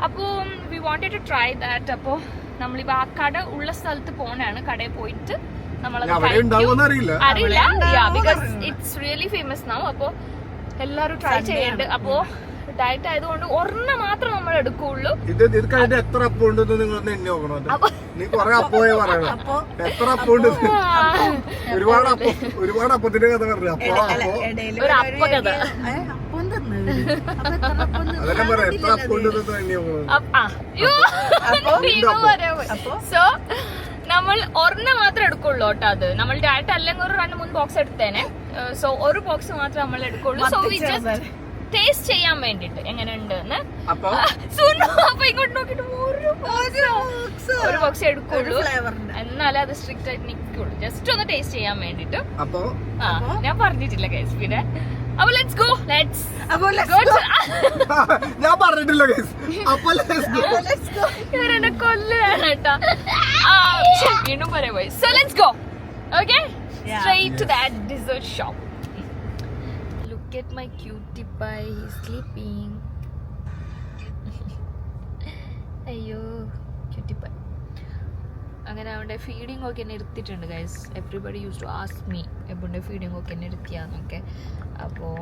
അപ്പോൾ we wanted to try that. അപ്പോൾ നമ്മളിപ്പോൾ ആ കട ഉള്ള സ്ഥലത്ത് പോണാണ്. കടയിൽ പോയിട്ട് നമ്മളത് അറിയില്ല, because it's really famous now. അപ്പോൾ എല്ലാവരും ട്രൈ ചെയ്യണ്ട്. അപ്പോൾ ഡയറ്റ് ആയതുകൊണ്ട് ഒരെണ്ണം മാത്രം നമ്മൾ എടുക്കുള്ളൂ. എത്ര അപ്പം ഉണ്ടെന്ന് നിങ്ങൾ എണ്ണി നോക്കണം. നീ കൊറേ അപ്പോയെ പറയണം. എത്ര അപ്പം ഉണ്ട്? ഒരുപാട് അപ്പത്തിന്റെ കഥ പറഞ്ഞു. ഒരു അപ്പ കഥ. അതെല്ലാം പറയാം, എത്ര അപ്പം ഉണ്ടെന്ന് എണ്ണി നോക്കണം. സോ നമ്മൾ ഒരെണ്ണം മാത്രം എടുക്കുള്ളൂ കേട്ടോ. അത് നമ്മൾ ഡയറ്റ് അല്ലെങ്കിൽ ഒരു 2-3 ബോക്സ് എടുത്തേനെ. സോ ഒരു ബോക്സ് മാത്രമേ നമ്മൾ എടുക്കുള്ളൂ. സോ വി ജസ്റ്റ് ടേസ്റ്റ് ചെയ്യാൻ വേണ്ടിട്ട് എങ്ങനെയുണ്ട് എന്ന്. അപ്പൊ അപ്പൊ ഇങ്ങോട്ട് നോക്കിട്ട് ഒരു ബോക്സ് എടുക്കുള്ളൂ, എന്നാലേ അത് സ്ട്രിക്റ്റ് ആയിട്ട് നിൽക്കുള്ളൂ. ജസ്റ്റ് ഒന്ന് ടേസ്റ്റ് ചെയ്യാൻ വേണ്ടിട്ട്. അപ്പൊ ഞാൻ പറഞ്ഞിട്ടില്ല ഗൈസ് പിന്നെ. അപ്പൊ ലെറ്റ്സ് ഗോ. ഞാൻ പറഞ്ഞിട്ടില്ല ഗൈസ്. അപ്പൊ ഇവരെന്നെ കൊല്ലാണ് കേട്ടാ. വീണ്ടും പറയാ പോയി. So let's go. Okay, straight to that dessert shop. Look at my cutie pie, he's sleeping. അയ്യോ ക്യൂട്ടി പൈ. അങ്ങനെ അവൻ്റെ ഫീഡിങ് ഒക്കെ നിർത്തിയിട്ടുണ്ട് guys. Everybody use to ask me എബുൻ്റെ ഫീഡിങ് ഒക്കെ നിർത്തിയാന്നൊക്കെ. അപ്പോൾ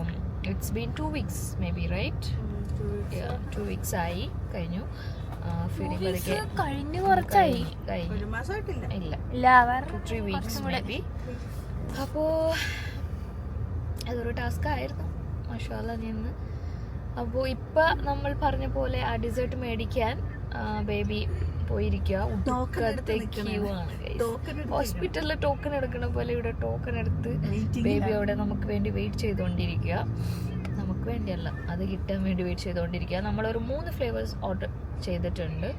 it's been 2 weeks maybe, right? 2 weeks ആയി കഴിഞ്ഞു. ഫീഡിങ് അതൊക്കെ കഴിഞ്ഞു കുറച്ചായി. ഒരു മാസമായിട്ടില്ല. ഇല്ല 3 weeks മേ ബി. അപ്പോൾ അതൊരു ടാസ്ക് ആയിരുന്നു മാഷാഅല്ലാ നിന്ന്. അപ്പോൾ ഇപ്പം നമ്മൾ പറഞ്ഞ പോലെ ആ ഡിസേർട്ട് മേടിക്കാൻ ബേബി പോയിരിക്കുക. ഹോസ്പിറ്റലിൽ ടോക്കൺ എടുക്കണ പോലെ ഇവിടെ ടോക്കൺ എടുത്ത് ബേബി അവിടെ നമുക്ക് വേണ്ടി വെയിറ്റ് ചെയ്തുകൊണ്ടിരിക്കുക. നമുക്ക് വേണ്ടിയല്ല, അത് കിട്ടാൻ വേണ്ടി വെയിറ്റ് ചെയ്തുകൊണ്ടിരിക്കുക. നമ്മളൊരു 3 ഫ്ലേവേഴ്സ് ഓർഡർ ചെയ്തിട്ടുണ്ട്.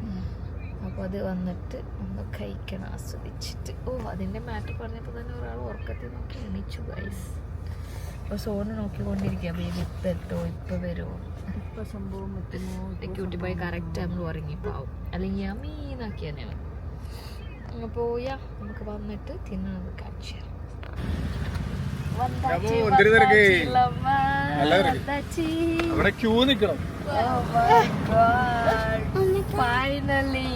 അപ്പോൾ അത് വന്നിട്ട് നമ്മൾ കഴിക്കണം ആസ്വദിച്ചിട്ട്. അതിൻ്റെ മാറ്റർ പറഞ്ഞപ്പോൾ തന്നെ ഒരാൾ ഉറക്കത്തിൽ നോക്കി എണീച്ചു ഗൈസ്. അപ്പോൾ സോണ് നോക്കിക്കൊണ്ടിരിക്കുക ബേബി ഇപ്പെട്ടോ ഇപ്പം വരുമോ, ഇപ്പൊ സംഭവം ക്യൂട്ടി പോയി കറക്റ്റ് ടൈമിൽ ഉറങ്ങിപ്പോവും, അല്ലെങ്കിൽ ഞാൻ മീനാക്കി തന്നെയാണ്. അപ്പോൾ നമുക്ക് വന്നിട്ട് തിന്നത് കാണിച്ചു അവിടെ ക്യൂ നിക്കണം. ഫൈനലി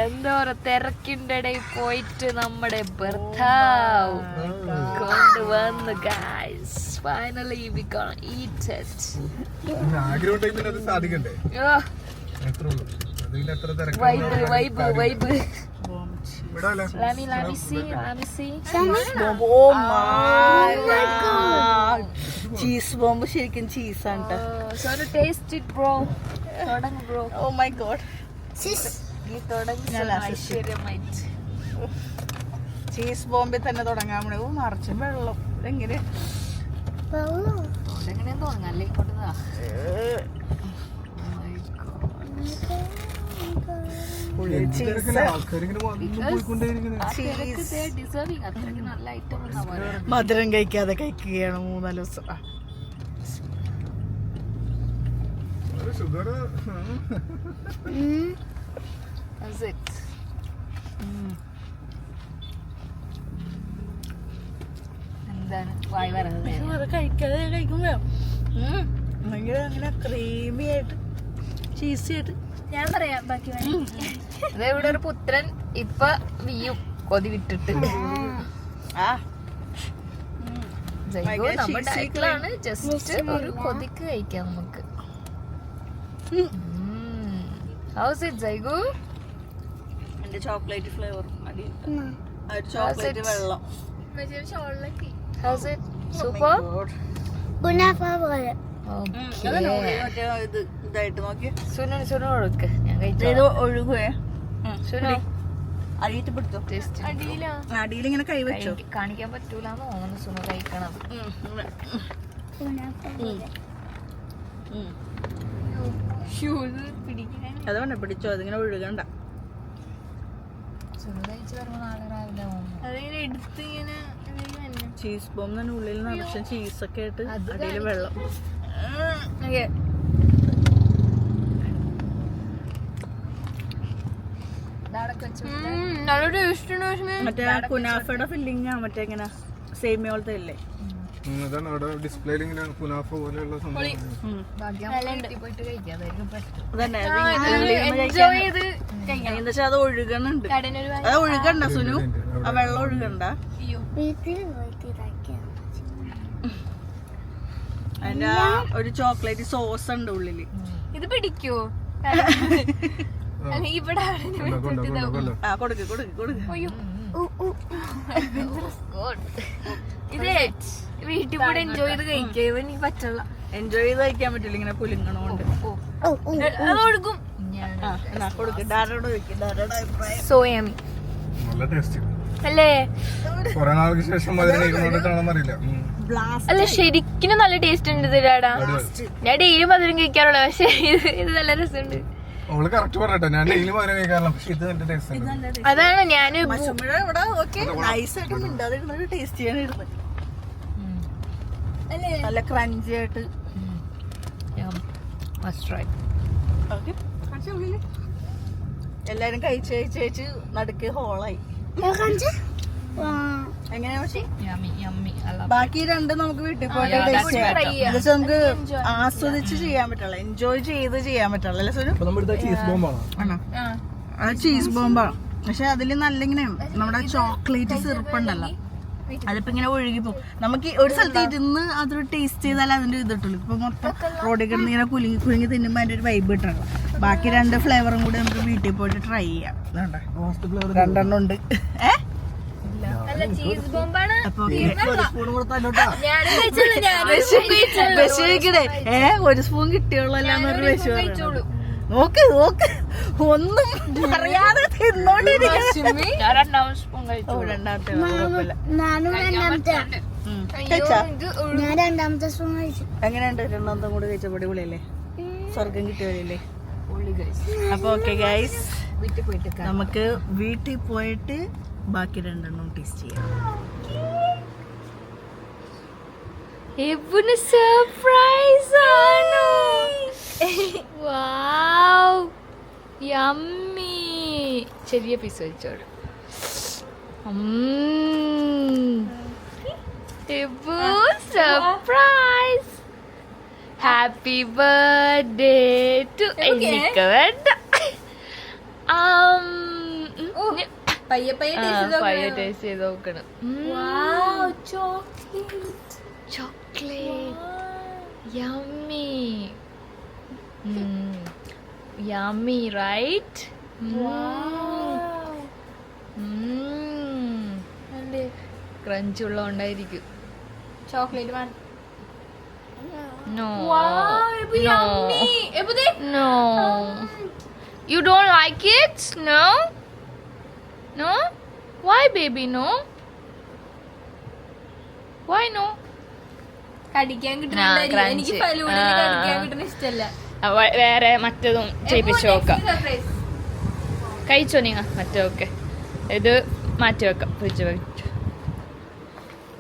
എന്തോരം തിരക്കിൻ്റെ ഇടയിൽ പോയിട്ട് നമ്മുടെ ഭർത്താവ് കൊണ്ടുവന്നു guys. Finally we gonna eat it. ആഗ്രഹം ടൈമിൽ അത് സാധിക്കണ്ടേ? Vibe. Let me see. Oh my god. Cheese bomb ശരിക്കും ചീസാണ് ട്ടോ. So to taste it bro. തുടങ്ങ് bro. Oh my god. നീ തുടങ്ങി ഐശ്വര്യമായിട്ട്. ചീസ് ബോംബിൽ തന്നെ തുടങ്ങാൻ മറിച്ചും വെള്ളം എങ്ങനെ എങ്ങനെയാ തുടങ്ങാല്ലേ കൊണ്ടുവന്നതാ. മധുരം കഴിക്കാതെ കഴിക്കുകയാണ് 3-4 ദിവസം. എന്താണ് വായി പറയുന്നത്? കഴിക്കാതെ കഴിക്കുമ്പോ ഭയങ്കര അങ്ങനെ ക്രീമി ആയിട്ട് ചീസി ആയിട്ട്. ഞാൻ പറയാം ബാക്കി. അതെ, ഇവിടെ ഒരു പുത്രൻ ഇപ്പൊ വീയും കൊതി വിട്ടിട്ട്. നമ്മുടെ ഡയറ്റിലാണ്, ജസ്റ്റ് ഒരു കൊതിക്ക് കഴിക്കാം നമുക്ക്. ഹൗസ് ഇറ്റ് ജൈഗു? എന്റെ ചോക്ലേറ്റ് ഫ്ലേവർ ചോക്ലേറ്റ് വെള്ളം. How's it? സൂപ്പർ. ഇതായിട്ട് നോക്കി സുനു കൊടുക്ക്, ഞാൻ കഴിച്ചു. ഒഴുകുവേ സുനു അടിയിട്ട് പിടിച്ചോ. അടിയിൽ ഇങ്ങനെ കൈവച്ചോ. കാണിക്കാൻ പറ്റൂലെന്ന് തോന്നുന്നു സുനു കഴിക്കണം. അതുകൊണ്ട് പിടിച്ചോ, അതിങ്ങനെ ഒഴുകണ്ട. സുനു കഴിച്ച് വരുമ്പോ നാളെ രാവിലെ അതിങ്ങനെ എടുത്ത് ഇങ്ങനെ ചീസ് ബോംബ് തന്നെ ഉള്ളിൽ നിറച്ചും ചീസൊക്കെ ആയിട്ട് അടിയിൽ വെള്ളം. മറ്റേ കുനാഫയുടെ ഫില്ലിങ് ആ മറ്റേ ഇങ്ങനെ സേമിയ പോലത്തെ ഇല്ലേ? അതാണ് അവിടെ ഡിസ്പ്ലേയിൽ ഇങ്ങനെ കുനാഫ പോലെയുള്ള സംഭവം. എന്താ അത് ഒഴുകണുണ്ട്. അത് ഒഴുകണ്ട സുനു, ആ വെള്ളം ഒഴുകണ്ട. അതിന്റെ ഒരു ചോക്ലേറ്റ് സോസ് ഉണ്ട് ഉള്ളില്. ഇത് പിടിക്കോ? ഇവിടെ ആ കൊടുക്ക് കൊടുക്ക് കൊടുക്ക്. ഇതേ വീട്ടിൽ കൂടെ എൻജോയ് ചെയ്ത് കഴിക്കാൻ എനിക്ക് പറ്റുള്ള. എൻജോയ് ചെയ്ത് കഴിക്കാൻ പറ്റില്ല ഇങ്ങനെ പുലിങ്ങണോണ്ട്. അത് ഒഴുകും. കൊടുക്ക് ഡാഡോട് വെക്കും. ഡാഡോടെ അഭിപ്രായം. സോയാമി നല്ല ടേസ്റ്റ്. അല്ലേ? കുറെ നാൾക്ക് ശേഷം മധുരം കഴിക്കുന്നോണ്ടിട്ടാണെന്ന് അറിയില്ല. അല്ല ശരിക്കും നല്ല ടേസ്റ്റ് ഉണ്ട് ഇതിലാടാ. ഞാൻ ഡെയിലി മധുരം കഴിക്കാറുള്ള, പക്ഷെ ഇത് നല്ല രസമുണ്ട്. അവള് കറക്റ്റ് പറഞ്ഞോ, ഞാൻ ഡെയിലി മധുരം കഴിക്കാറില്ല, പക്ഷെ ഇത് നല്ല ടേസ്റ്റ് ഉണ്ട്. അതാണ് ഞാൻ മച്ചുമ്പഴ ഇവിടെ ഓക്കെ നൈസായിട്ട് മിണ്ടാതിരുന്നൊരു ടേസ്റ്റ് ചെയ്യാനിരുന്നു. നല്ല ക്രഞ്ചി ആയിട്ട്. ഓക്കെ എല്ലാരും കഴിച്ച് കഴിച്ച് കഴിച്ച് നടുക്ക് ഹോളായി. എങ്ങനെയാ പക്ഷേ ബാക്കി രണ്ട് നമുക്ക് വീട്ടിൽ പോയിട്ട് ടേസ്റ്റ് ചെയ്യാം. എന്നുവെച്ചാൽ നമുക്ക് ആസ്വദിച്ച് ചെയ്യാൻ പറ്റുള്ളൂ, എൻജോയ് ചെയ്ത് ചെയ്യാൻ പറ്റുള്ളൂ അല്ലേ സുരു? ആണോ? അത് ചീസ് ബോംബാണ്, പക്ഷെ അതില് നല്ല ഇങ്ങനെ നമ്മുടെ ചോക്ലേറ്റ് സിറപ്പ് ഉണ്ടല്ലോ, അതിപ്പോ ഇങ്ങനെ ഒഴുകി പോകും. നമുക്ക് ഒരു സ്ഥലത്ത് ഇരുന്ന് അതൊരു ടേസ്റ്റ് ചെയ്താലേ അതിന്റെ ഇത് കിട്ടുള്ളൂ. ഇപ്പൊ മൊത്തം റോഡിൽ കിടന്ന് ഇങ്ങനെ കുലുങ്ങി കുലുങ്ങി തിന്നുമ്പോ അതിന്റെ ഒരു വൈബ് കിട്ടണം. ബാക്കി രണ്ട് ഫ്ലേവറും കൂടി നമുക്ക് വീട്ടിൽ പോയിട്ട് ട്രൈ ചെയ്യാം. രണ്ടെണ്ണം ഉണ്ട്. ചീസ് ബോംബാണ്. അപ്പൊ ബസ് കഴിക്കണേ ഒരു സ്പൂൺ കിട്ടിയോളല്ലാന്ന് പറഞ്ഞ ബസ് നോക്ക് നോക്ക് ഒന്നും അറിയാതെ തിന്നോണ്ടിരിക്കും. എങ്ങനെയുണ്ട്? രണ്ടാമത്തെ കൂടെ കഴിച്ചപ്പോ പൊളിയല്ലേ? സ്വർഗം കിട്ടിയല്ലേ? അപ്പൊ ഓക്കെ ഗൈസ്, നമുക്ക് വീട്ടിൽ പോയിട്ട് ബാക്കി രണ്ടെണ്ണം ടേസ്റ്റ് ചെയ്യാം. എബുന് സർപ്രൈസ് ആണ്. Wow yummy. ചെറിയ പീസ് വെച്ചോളൂ. Ebu surprise. Happy birthday to. എനിക്ക് വേണ്ട. പയ്യെ ടേസ്റ്റ് ചെയ്ത് നോക്കണം. Chocolate yummy. Yummy right? Crunch ഉള്ളതുകൊണ്ടായിരിക്കും. Chocolate No. No. No. You don't like it? No? No? Why, baby? No? Why no? കടിക്കാൻ കിട്ടുന്നില്ല. എനിക്ക് ഫലൂഡ കടിക്കാൻ കിട്ടുന്ന ഇഷ്ടമല്ല. വേറെ മറ്റതും ചെയ്യിപ്പിച്ചു നോക്കാം. കഴിച്ചോ നിങ്ങൾ മറ്റൊക്കെ? ഇത് മാറ്റി വെക്കാം, ഫ്രിഡ്ജ് വെച്ചു.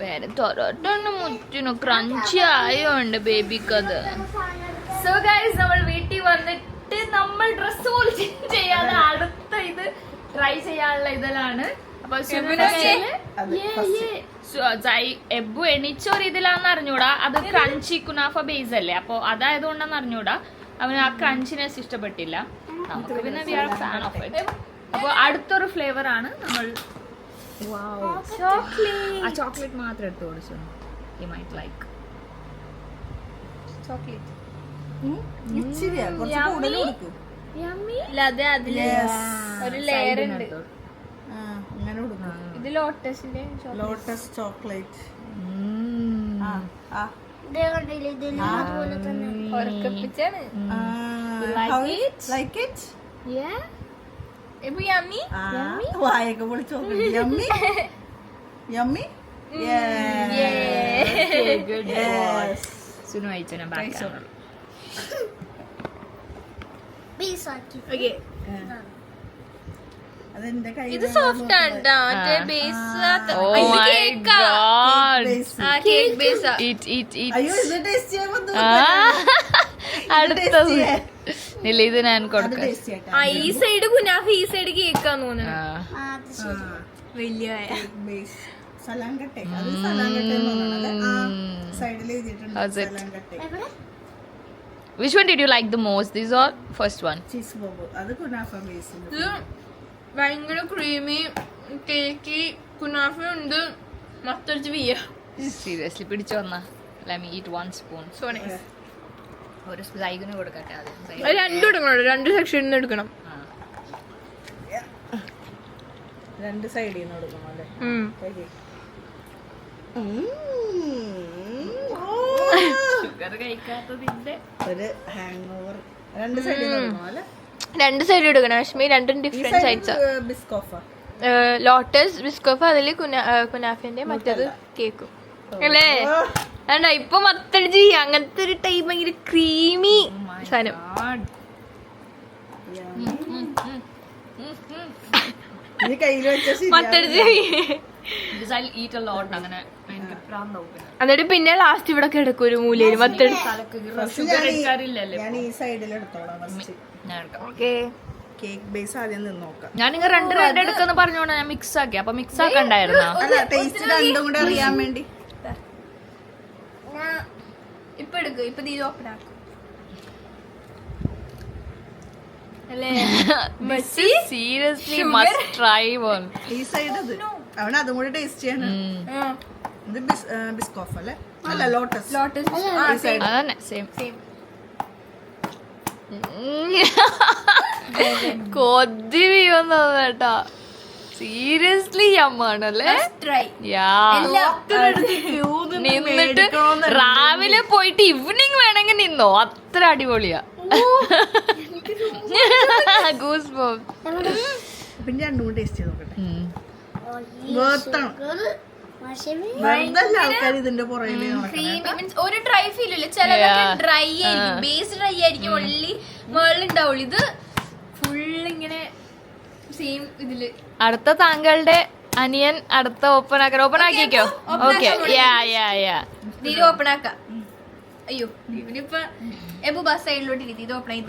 വേറെ തൊരട്ടൊന്ന് മുറ്റിനു ക്രഞ്ചി ആയോണ്ട് ബേബിക്കത്. സോ ഗൈസ്, നമ്മൾ വീട്ടിൽ വന്നിട്ട് നമ്മൾ ഡ്രസ് പോലും ചെയ്യാതെ അടുത്ത ഇത് ട്രൈ ചെയ്യാനുള്ള ഇതിലാണ്. അപ്പൊ എബു എണിച്ചൊരു ഇതിലാന്ന് അറിഞ്ഞൂടാ. അത് ക്രഞ്ചി കുനാഫ ബേസ് അല്ലേ, അപ്പൊ അതായതുകൊണ്ടാന്ന് അറിഞ്ഞൂടാ. അവന് ആ ക്രഞ്ചിനെസ് ഇഷ്ടപ്പെട്ടില്ല. നമുക്ക് പിന്നെ we are fan of it. അപ്പൊ അടുത്തൊരു ഫ്ലേവർ ആണ് നമ്മൾ. ചോക്ലേറ്റ് മാത്രം എടുത്തു കൊടുത്തു. You might like chocolate. ഇച്ചിരിയാ, കുറച്ച് കൂടുതൽ കൊടുക്കും. Yummy. അല്ലാതെ അതില് ഒരു ലെയർ ഉണ്ട്. അങ്ങനെ കൊടുക്കും. ഇത് ലോട്ടസിന്റെ ലോട്ടസ് ചോക്ലേറ്റ്. ഉറക്കപ്പിച്ചാണ്. Like it? Yeah. ഇപ്പൊ യമ്മി. വായൊക്കെ പൊളിച്ചു yummy. Yummy. Good boy. Sunu അയച്ചു ഞാൻ ബാക്ക്. ഓക്കേ, അതെന്റെ കൈ. ഇത് സോഫ്റ്റ് ആണ് ട്ടോ. മറ്റേ base. Oh my god. Cake base. Eat. അയ്യോ, ഇത് ടേസ്റ്റ് ചെയ്യാൻ വന്നു. അടുത്തത് ഇല്ല, ഇത് ഞാൻ കൊടുക്കാം. ഈ സൈഡ് കുനാഫ, ഈ സൈഡ് കേക്കാന്ന് തോന്നുന്നു. വലിയ സലാങ്കട്ടെ, അത് സലാങ്കട്ടെ സൈഡിൽ എഴുതിയിട്ടുണ്ട്. സലാങ്കട്ടെ. Which one did you like the most? This or first one? Cheese Bob, അത് കുനാഫ ബേസ്. ഇത് ഭയങ്കര ക്രീമി കേക്ക് കുനാഫ ഉണ്ട്. മൊത്തടിച്ച് വീയ. Seriously, പിടിച്ചു വന്നാ. Let me eat one spoon. So nice. ഒരു സൈഗിന് കൊടുക്കട്ടെ ആദ്യം. അത് രണ്ടും എടുക്കണം, രണ്ട് സെക്ഷനിൽ നിന്ന് എടുക്കണം. രണ്ട് സൈഡിൽ നിന്ന് കൊടുക്കണം അല്ലേ? ഷുഗർ കഴിക്കാത്തതിന്റെ ഒരു ഹാങ് ഓവർ. രണ്ട് സൈഡിൽ നിന്ന് കൊടുക്കണം അല്ലേ? രണ്ട് സൈഡ് എടുക്കണം. അശ്മി രണ്ടും ഡിഫറെന്റ് സൈഡ്സാ. ബിസ്കോഫ. ലോട്ടസ് ബിസ്കോഫ് അതില് കുനാഫിന്റെ മറ്റേത് കേക്കും അല്ലേ വേണ്ട ഇപ്പൊ മത്തടിച്ച് അങ്ങനത്തെ ഒരു ടൈപ്പ് ഭയങ്കര ക്രീമി സാധനം. നീ കയ്യിൽ വെച്ച മത്തടിച്ച് eat a lot അങ്ങനെ ഭയങ്കര പ്രാന്താവും പിന്നെ. എന്നിട്ട് പിന്നെ ലാസ്റ്റ് ഇവിടെ കിടക്കും ഒരു മൂലയില് മത്തടി. ഞാൻ ഈ സൈഡിൽ എടുത്തോളാം ഫസ്റ്റ്. ഞാൻ എടുക്കാം. ഓക്കെ കേക്ക് ബേസ് ആദ്യം നിന്ന് നോക്കാം. ഞാൻ നിങ്ങൾ രണ്ട് എടുക്കുന്ന പറഞ്ഞോണ്ട് ഞാൻ മിക്സ് ആക്കി. അപ്പൊ മിക്സ് ആക്കണ്ടായിരുന്നോ? അല്ല ടേസ്റ്റ് രണ്ടും കൂടെ അറിയാൻ വേണ്ടി. ഇപ്പൊ എടുക്കും. ഇപ്പൊ തീരെ ഓപ്പൺ ആക്കും അല്ലേ? Seriously must try one. ഈ സൈഡ് അത് അവൻ അതും കൂടെ ടേസ്റ്റ് ചെയ്യണം. ഇത് ബിസ്കോഫ് അല്ലേ? അല്ല ലോട്ടസ്. അതന്നെ സെയിം. കൊതി വീഴുന്ന കേട്ടാ. സീരിയസ്ലി യമ്മാണല്ലേ? നിന്നിട്ട് രാവിലെ പോയിട്ട് ഈവനിങ് വേണമെങ്കിൽ നിന്നോ, അത്ര അടിപൊളിയാ. Goose bumps. പിന്നെ രണ്ടും കൂടെ ടേസ്റ്റ് ചെയ്ത് നോക്കട്ടെ. വേർത്താണ്. വെറുതല്ല ആൾക്കാർ ഇതിന്റെ പുറകില് ക്രീമി മീൻസ് ഒരു ഡ്രൈ ഫീൽ ഇല്ല. ചിലതൊക്കെ ഡ്രൈ ആയിരിക്കും, ബേസ് ഡ്രൈ ആയിരിക്കും, ഒള്ളി മേളിലുണ്ടാവുള്ളൂ. ഇത് ഫുൾ ഇങ്ങനെ സെയിം ഇതില്. അടുത്ത താങ്കളുടെ അനിയൻ അടുത്ത ഓപ്പൺ ആക്കിക്കോ. ഓക്കെ തീരെ ഓപ്പൺ ആക്കാം. അയ്യോ ഇവനിപ്പ എബു ബസ് സൈഡിലോട്ട് ഇരുത്തി ഇത് ഓപ്പൺ ആയി.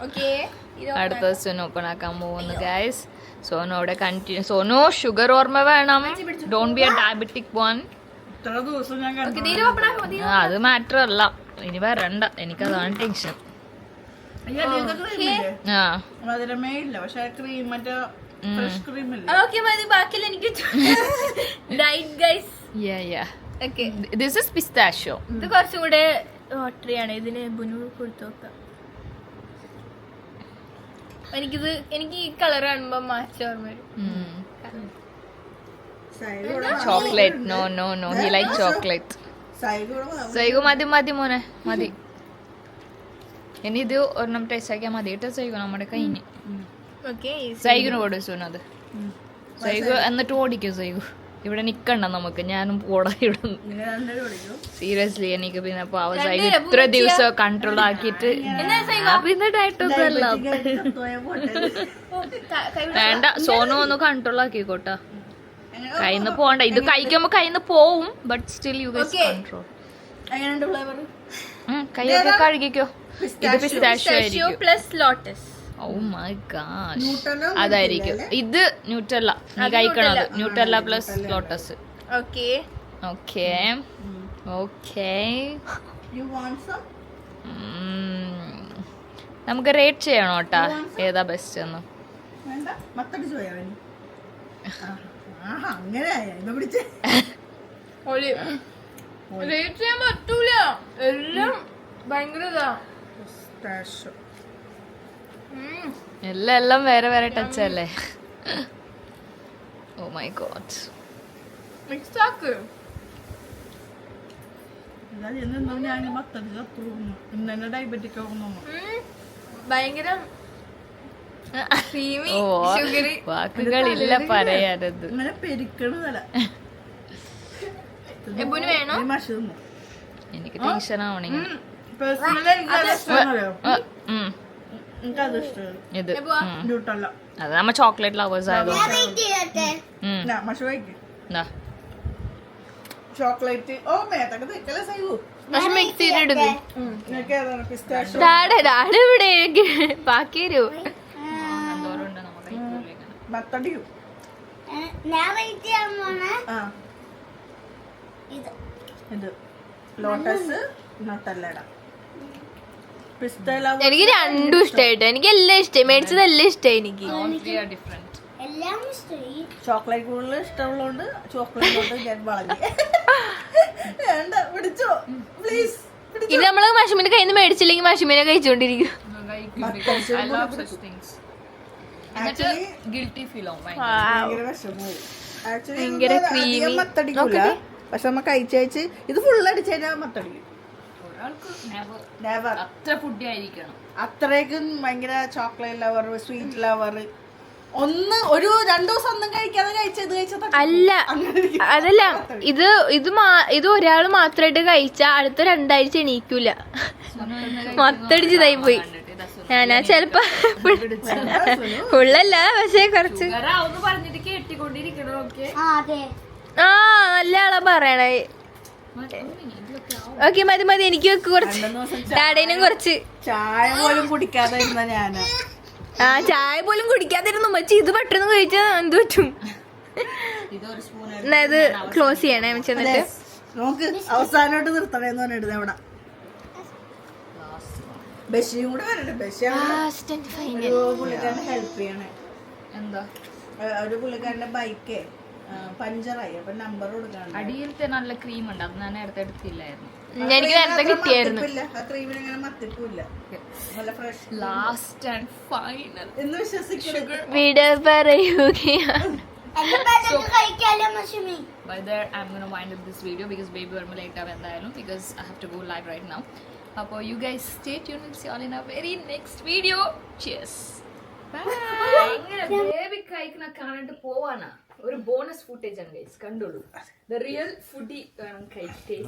ഓക്കെ അടുത്ത ദിവസം ഓപ്പൺ ആക്കാൻ പോകുന്നു ഗൈസ്. സോനോടെ കണ്ടിന്യൂ. സോനോ ഷുഗർ ഓർമ്മ വേണം. Don't be A diabetic one. ഇത്ര ദിവസം ഞാൻ തീരെ ഓപ്പൺ ആക്കാം. അത് മാറ്റർ അല്ല, ഇനി വരണ്ട. എനിക്കതാണ് ടെൻഷൻ. ആ മധുരമേ ഇല്ല. പക്ഷെ ക്രീം മറ്റേ ഫ്രഷ് ക്രീം ഇല്ല. ഓക്കെ മതി. ബാക്കിയുള്ള എനിക്ക് diet guys. Okay this is pistachio. ഇത് കുറച്ചും കൂടെ വാട്ടറിയാണ്. ഇതിന് ബുനു കൊടുത്തു നോക്കാം. എനിക്ക് ഈ കളർ കാണുമ്പോ മാച്ച് ഓർമ്മ വരും. Chocolate. No no no, he like chocolate. Saigu മതി മോനെ മതി. ഇനി ഇത് ഒരെണ്ണം ടേസ്റ്റ് ആക്കിയാൽ മതി കേട്ടോ സൈഗു. നമ്മുടെ കഴിഞ്ഞ് സൈഗുന് കൊടു സോനത്. സൈഗു എന്നിട്ട് ഓടിക്കോ സൈഗു. ഇവിടെ നിക്കണ്ട നമുക്ക്. ഞാനും പോടാ ഇവിടെ. സീരിയസ്ലി എനിക്ക് പിന്നെ പാവ സൈഗു ഇത്ര ദിവസം കൺട്രോൾ ആക്കിയിട്ട് പിന്നെ ഡയറ്റൊക്കെ അല്ല. വേണ്ട സോനു ഒന്ന് കൺട്രോൾ ആക്കിക്കോട്ടാ. കയ്യിന്ന് പോണ്ട. ഇത് കഴിക്കുമ്പോ കയ്യിന്ന് പോവും. But still you guys control. കൈയൊക്കെ കഴുകിക്കോ. ഇത് പിസ്താഷ്യോ ആയിരിക്കും. Plus Lotus. Oh my god, അതായിരിക്കും. ഇത് ന്യൂട്ടെല്ല. നീ കഴിക്കണത് Nutella plus Lotus. Okay okay okay. നമുക്ക് റേറ്റ് ചെയ്യണോ കേട്ടാ ഏതാ ബെസ്റ്റ് എന്ന്? റേറ്റ് ചെയ്യാൻ പറ്റൂല. എല്ലാം ഭയങ്കര ഇതാ. എല്ലാം വേറെ വേറെ ടച്ച് അല്ലേ? Oh my god. മിക്സ് ആക്ക്. ഡയബറ്റിക് ഭയങ്കര ഓ വാക്കുകളില്ല പറയാനത്. ഇങ്ങനെ പെരിക്കണതല്ല. എബുന് വേണോ? എനിക്ക് ടെൻഷൻ ആവണേ. ഇത് അത് നമ്മ ചോക്ലേറ്റ് ലവേഴ്സ് ആയതുകൊണ്ട്. ചോക്ലേറ്റ് പക്ഷെ മിക്സ് ചെയ്തിടുന്നു. ഡാഡ് ഇവിടെ ബാക്കി വരൂ. മത്തടിയും ഇത് ലോട്ടസ് നട്ടല്ലട പിസ്ത. എനിക്ക് രണ്ടും ഇഷ്ടമായിട്ടോ. എനിക്ക് എല്ലാം ഇഷ്ടമായി. മേടിച്ചത് എല്ലാം ഇഷ്ടമായി എനിക്ക്. ചോക്ലേറ്റ് കൂടുതൽ ഇഷ്ടമുള്ളതുകൊണ്ട് ചോക്ലേറ്റ് ഞാൻ വളഞ്ഞു. വേണ്ട പിടിച്ചോ പ്ലീസ്. ഇത് നമ്മള് മഷുമിന്റെ കയ്യിൽ നിന്ന് മേടിച്ചില്ലെങ്കിൽ മഷുമിനെ കഴിച്ചോണ്ടിരിക്കും. ഭയങ്കര ക്രീമി. പക്ഷെ നമ്മ കഴിച്ചയച്ച് ഇത് ഫുൾ അടിച്ചു കഴിഞ്ഞാൽ മത്തടിക്കും. അത്ര ഫുഡ് ആയിരിക്കണം. അത്രയ്ക്കും ഭയങ്കര ചോക്ലേറ്റ് ലവർ, സ്വീറ്റ് ലവർ, ഒരു 2 ദിവസം ഒന്നും കഴിക്കാതെ കഴിച്ചത് അല്ല അതല്ല ഇത് ഒരാള് മാത്രമായിട്ട് കഴിച്ചാ അടുത്ത 2 ആഴ്ച എണീക്കൂല. മൊത്തടിച്ചതായി പോയി. ഞാനാ ചെലപ്പോ ഫുള്ളല്ല പക്ഷെ കുറച്ച് ആ നല്ല ആളാ പറയണേ. ഓക്കെ മതി മതി, എനിക്ക് കുറച്ച് ഡാഡേനും കുറച്ച്. ചായ പോലും കുടിക്കാതെ ഇരുന്ന ഞാന്. ആ ചായ പോലും കുടിക്കാതിരുന്നു മച്ചി. ഇത് പെട്ടെന്ന് കഴിച്ചാ എന്ത് പറ്റും? എന്നാ ഇത് ക്ലോസ് ചെയ്യണേ എന്നിട്ട് നോക്ക് അവസാനമായിട്ട് നിർത്തണേന്ന് പറഞ്ഞിട്ട് അവിടെ ബസ്സിയും കൂടെ വരട്ടെ. ബസ്സി പുള്ളിക്കാരനെ ഹെൽപ്പ് ചെയ്യണേ. എന്താ ഒരു പുള്ളിക്കാരന്റെ ബൈക്കേ പഞ്ചറായി. അപ്പൊ നമ്പർ കൊടുക്കാണ്. അടിയിലത്തെ നല്ല ക്രീം ഉണ്ട്, അത് ഞാൻ നേരത്തെ എടുത്തില്ലായിരുന്നു. എനിക്ക് നേരത്തെ കിട്ടിയായിരുന്നു. ആ ക്രീമിന് അങ്ങനെ മത്തിപ്പില്ല. നല്ല ഫ്രഷ്. ലാസ്റ്റ് ആൻഡ് ഫൈനൽ എന്ന് വിശ്വസിക്കുന്നത്. വീട് പറയുകയാണ്. By there I'm gonna wind up this video because baby varma late ആവും എന്തായാലും because I have to go live right now. അപ്പോൾ you guys stay tuned and see you all in a very next video. Cheers. Bye. ഇങ്ങനെ baby കഴിക്കുന്ന കാണാണ്ട് പോവാനാ ഒരു bonus footage ആണ് guys, കണ്ടോളൂ. The real foodie വേണം കഴിക്കാൻ.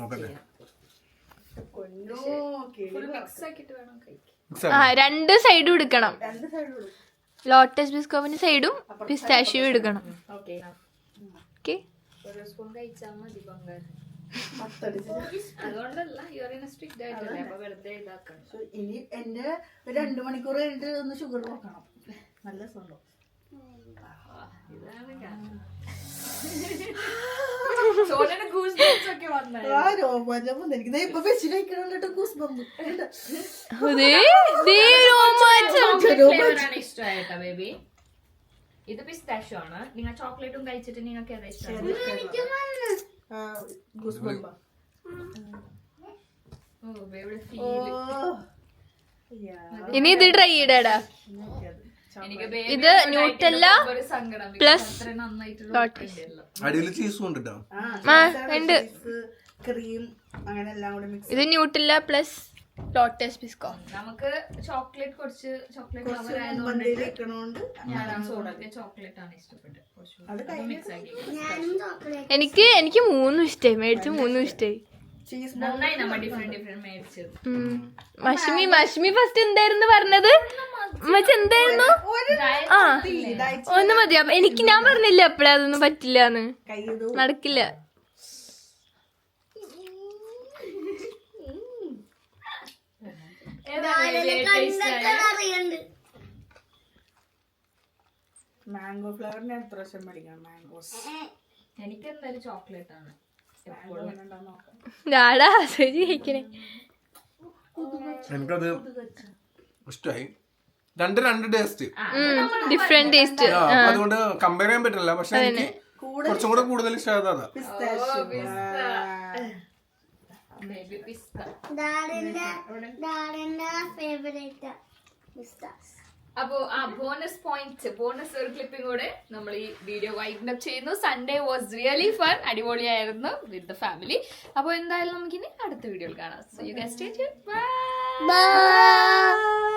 ഫുൾ മിക്സ് ആക്കിയിട്ട് വേണം കഴിക്കാൻ. ആ 2 സൈഡും എടുക്കണം. ലോട്ടസ് ബിസ്കോപ്പിന്റെ സൈഡും പിസ്താഷ്യോ എടുക്കണം. ഓക്കെ ഓക്കെ ഒരു സ്പൂൺ കഴിച്ചാൽ മതി ബംഗാൾ. അതുകൊണ്ടല്ല you are in A strict diet അല്ലേ, അപ്പൊ വെറുതെ ഇതാക്കണം. ഇനി എന്റെ 2 മണിക്കൂർ കഴിഞ്ഞിട്ട് ഒന്ന് ഷുഗർ നോക്കണം. നല്ല സ്വന്തം സോനന് ഗൂസ് ബംസ് ഒക്കെ വന്നു. എനിക്ക് ഇപ്പൊ വെച്ച് കഴിക്കണോ ഗൂസ് ബമ്പ്. ഇഷ്ടമായിട്ടാ ബേബി. ഇത് പിസ്താഷ്യോ ആണ്. നിങ്ങൾ ചോക്ലേറ്റും കഴിച്ചിട്ട് നിങ്ങൾക്ക് ഏതാ ഇഷ്ടം? Goose bump. ഇനി ഇത് ട്രൈ ചെയ്യടാ. ഇത് ന്യൂട്ടെല്ല പ്ലസ് അടിയിൽ ചീസും ഉണ്ട് ട്ടോ. ഉണ്ട്. ക്രീം അങ്ങനെ എല്ലാം കൂടി മിക്സ്. ഇത് ന്യൂട്ടെല്ല പ്ലസ് ലോട്ടസ് ബിസ്കോ. നമുക്ക് ചോക്ലേറ്റ് കുറച്ച് ചോക്ലേറ്റ് ചോക്ലേറ്റ് ആണ് ഇഷ്ടപ്പെട്ടത്. എനിക്ക് 3 ഇഷ്ടായി. മേടിച്ച് 3 ഇഷ്ടായി. നന്നായി നമ്മ ഡിഫറെന്റ് ഡിഫറെന്റ് മേടിച്ചത്. മഷ്മി ഫസ്റ്റ് എന്തായിരുന്നു പറഞ്ഞത്? എന്തായിരുന്നു? ആ 1 മതി. എനിക്ക് ഞാൻ പറഞ്ഞില്ല എപ്പോഴാ അതൊന്നും പറ്റില്ലാന്ന്. നടക്കില്ല. മാംഗോ ഫ്ലേവറിന് എത്ര പ്രാവശ്യം മേടിക്കണം? മാംഗോസ് എനിക്ക് എന്തായാലും ചോക്ലേറ്റ് ആണ്. എനിക്കത് ഇഷ്ടമായി. രണ്ട് ടേസ്റ്റ്, ഡിഫറെന്റ് ടേസ്റ്റ്. അതുകൊണ്ട് കമ്പയർ ചെയ്യാൻ പറ്റില്ല. പക്ഷെ എനിക്ക് കുറച്ചും കൂടെ കൂടുതൽ ഇഷ്ടമായത് അതാ. അപ്പോ ആ ബോണസ് ഒരു ക്ലിപ്പിംഗ് കൂടെ നമ്മൾ ഈ വീഡിയോ വൈൻഡ് അപ്പ് ചെയ്യുന്നു. സൺഡേ വാസ് റിയലി ഫൺ, അടിപൊളിയായിരുന്നു വിത്ത് ദ ഫാമിലി. അപ്പോൾ എന്തായാലും നമുക്കിനി അടുത്ത വീഡിയോയിൽ കാണാം. So you guys stay tuned. By.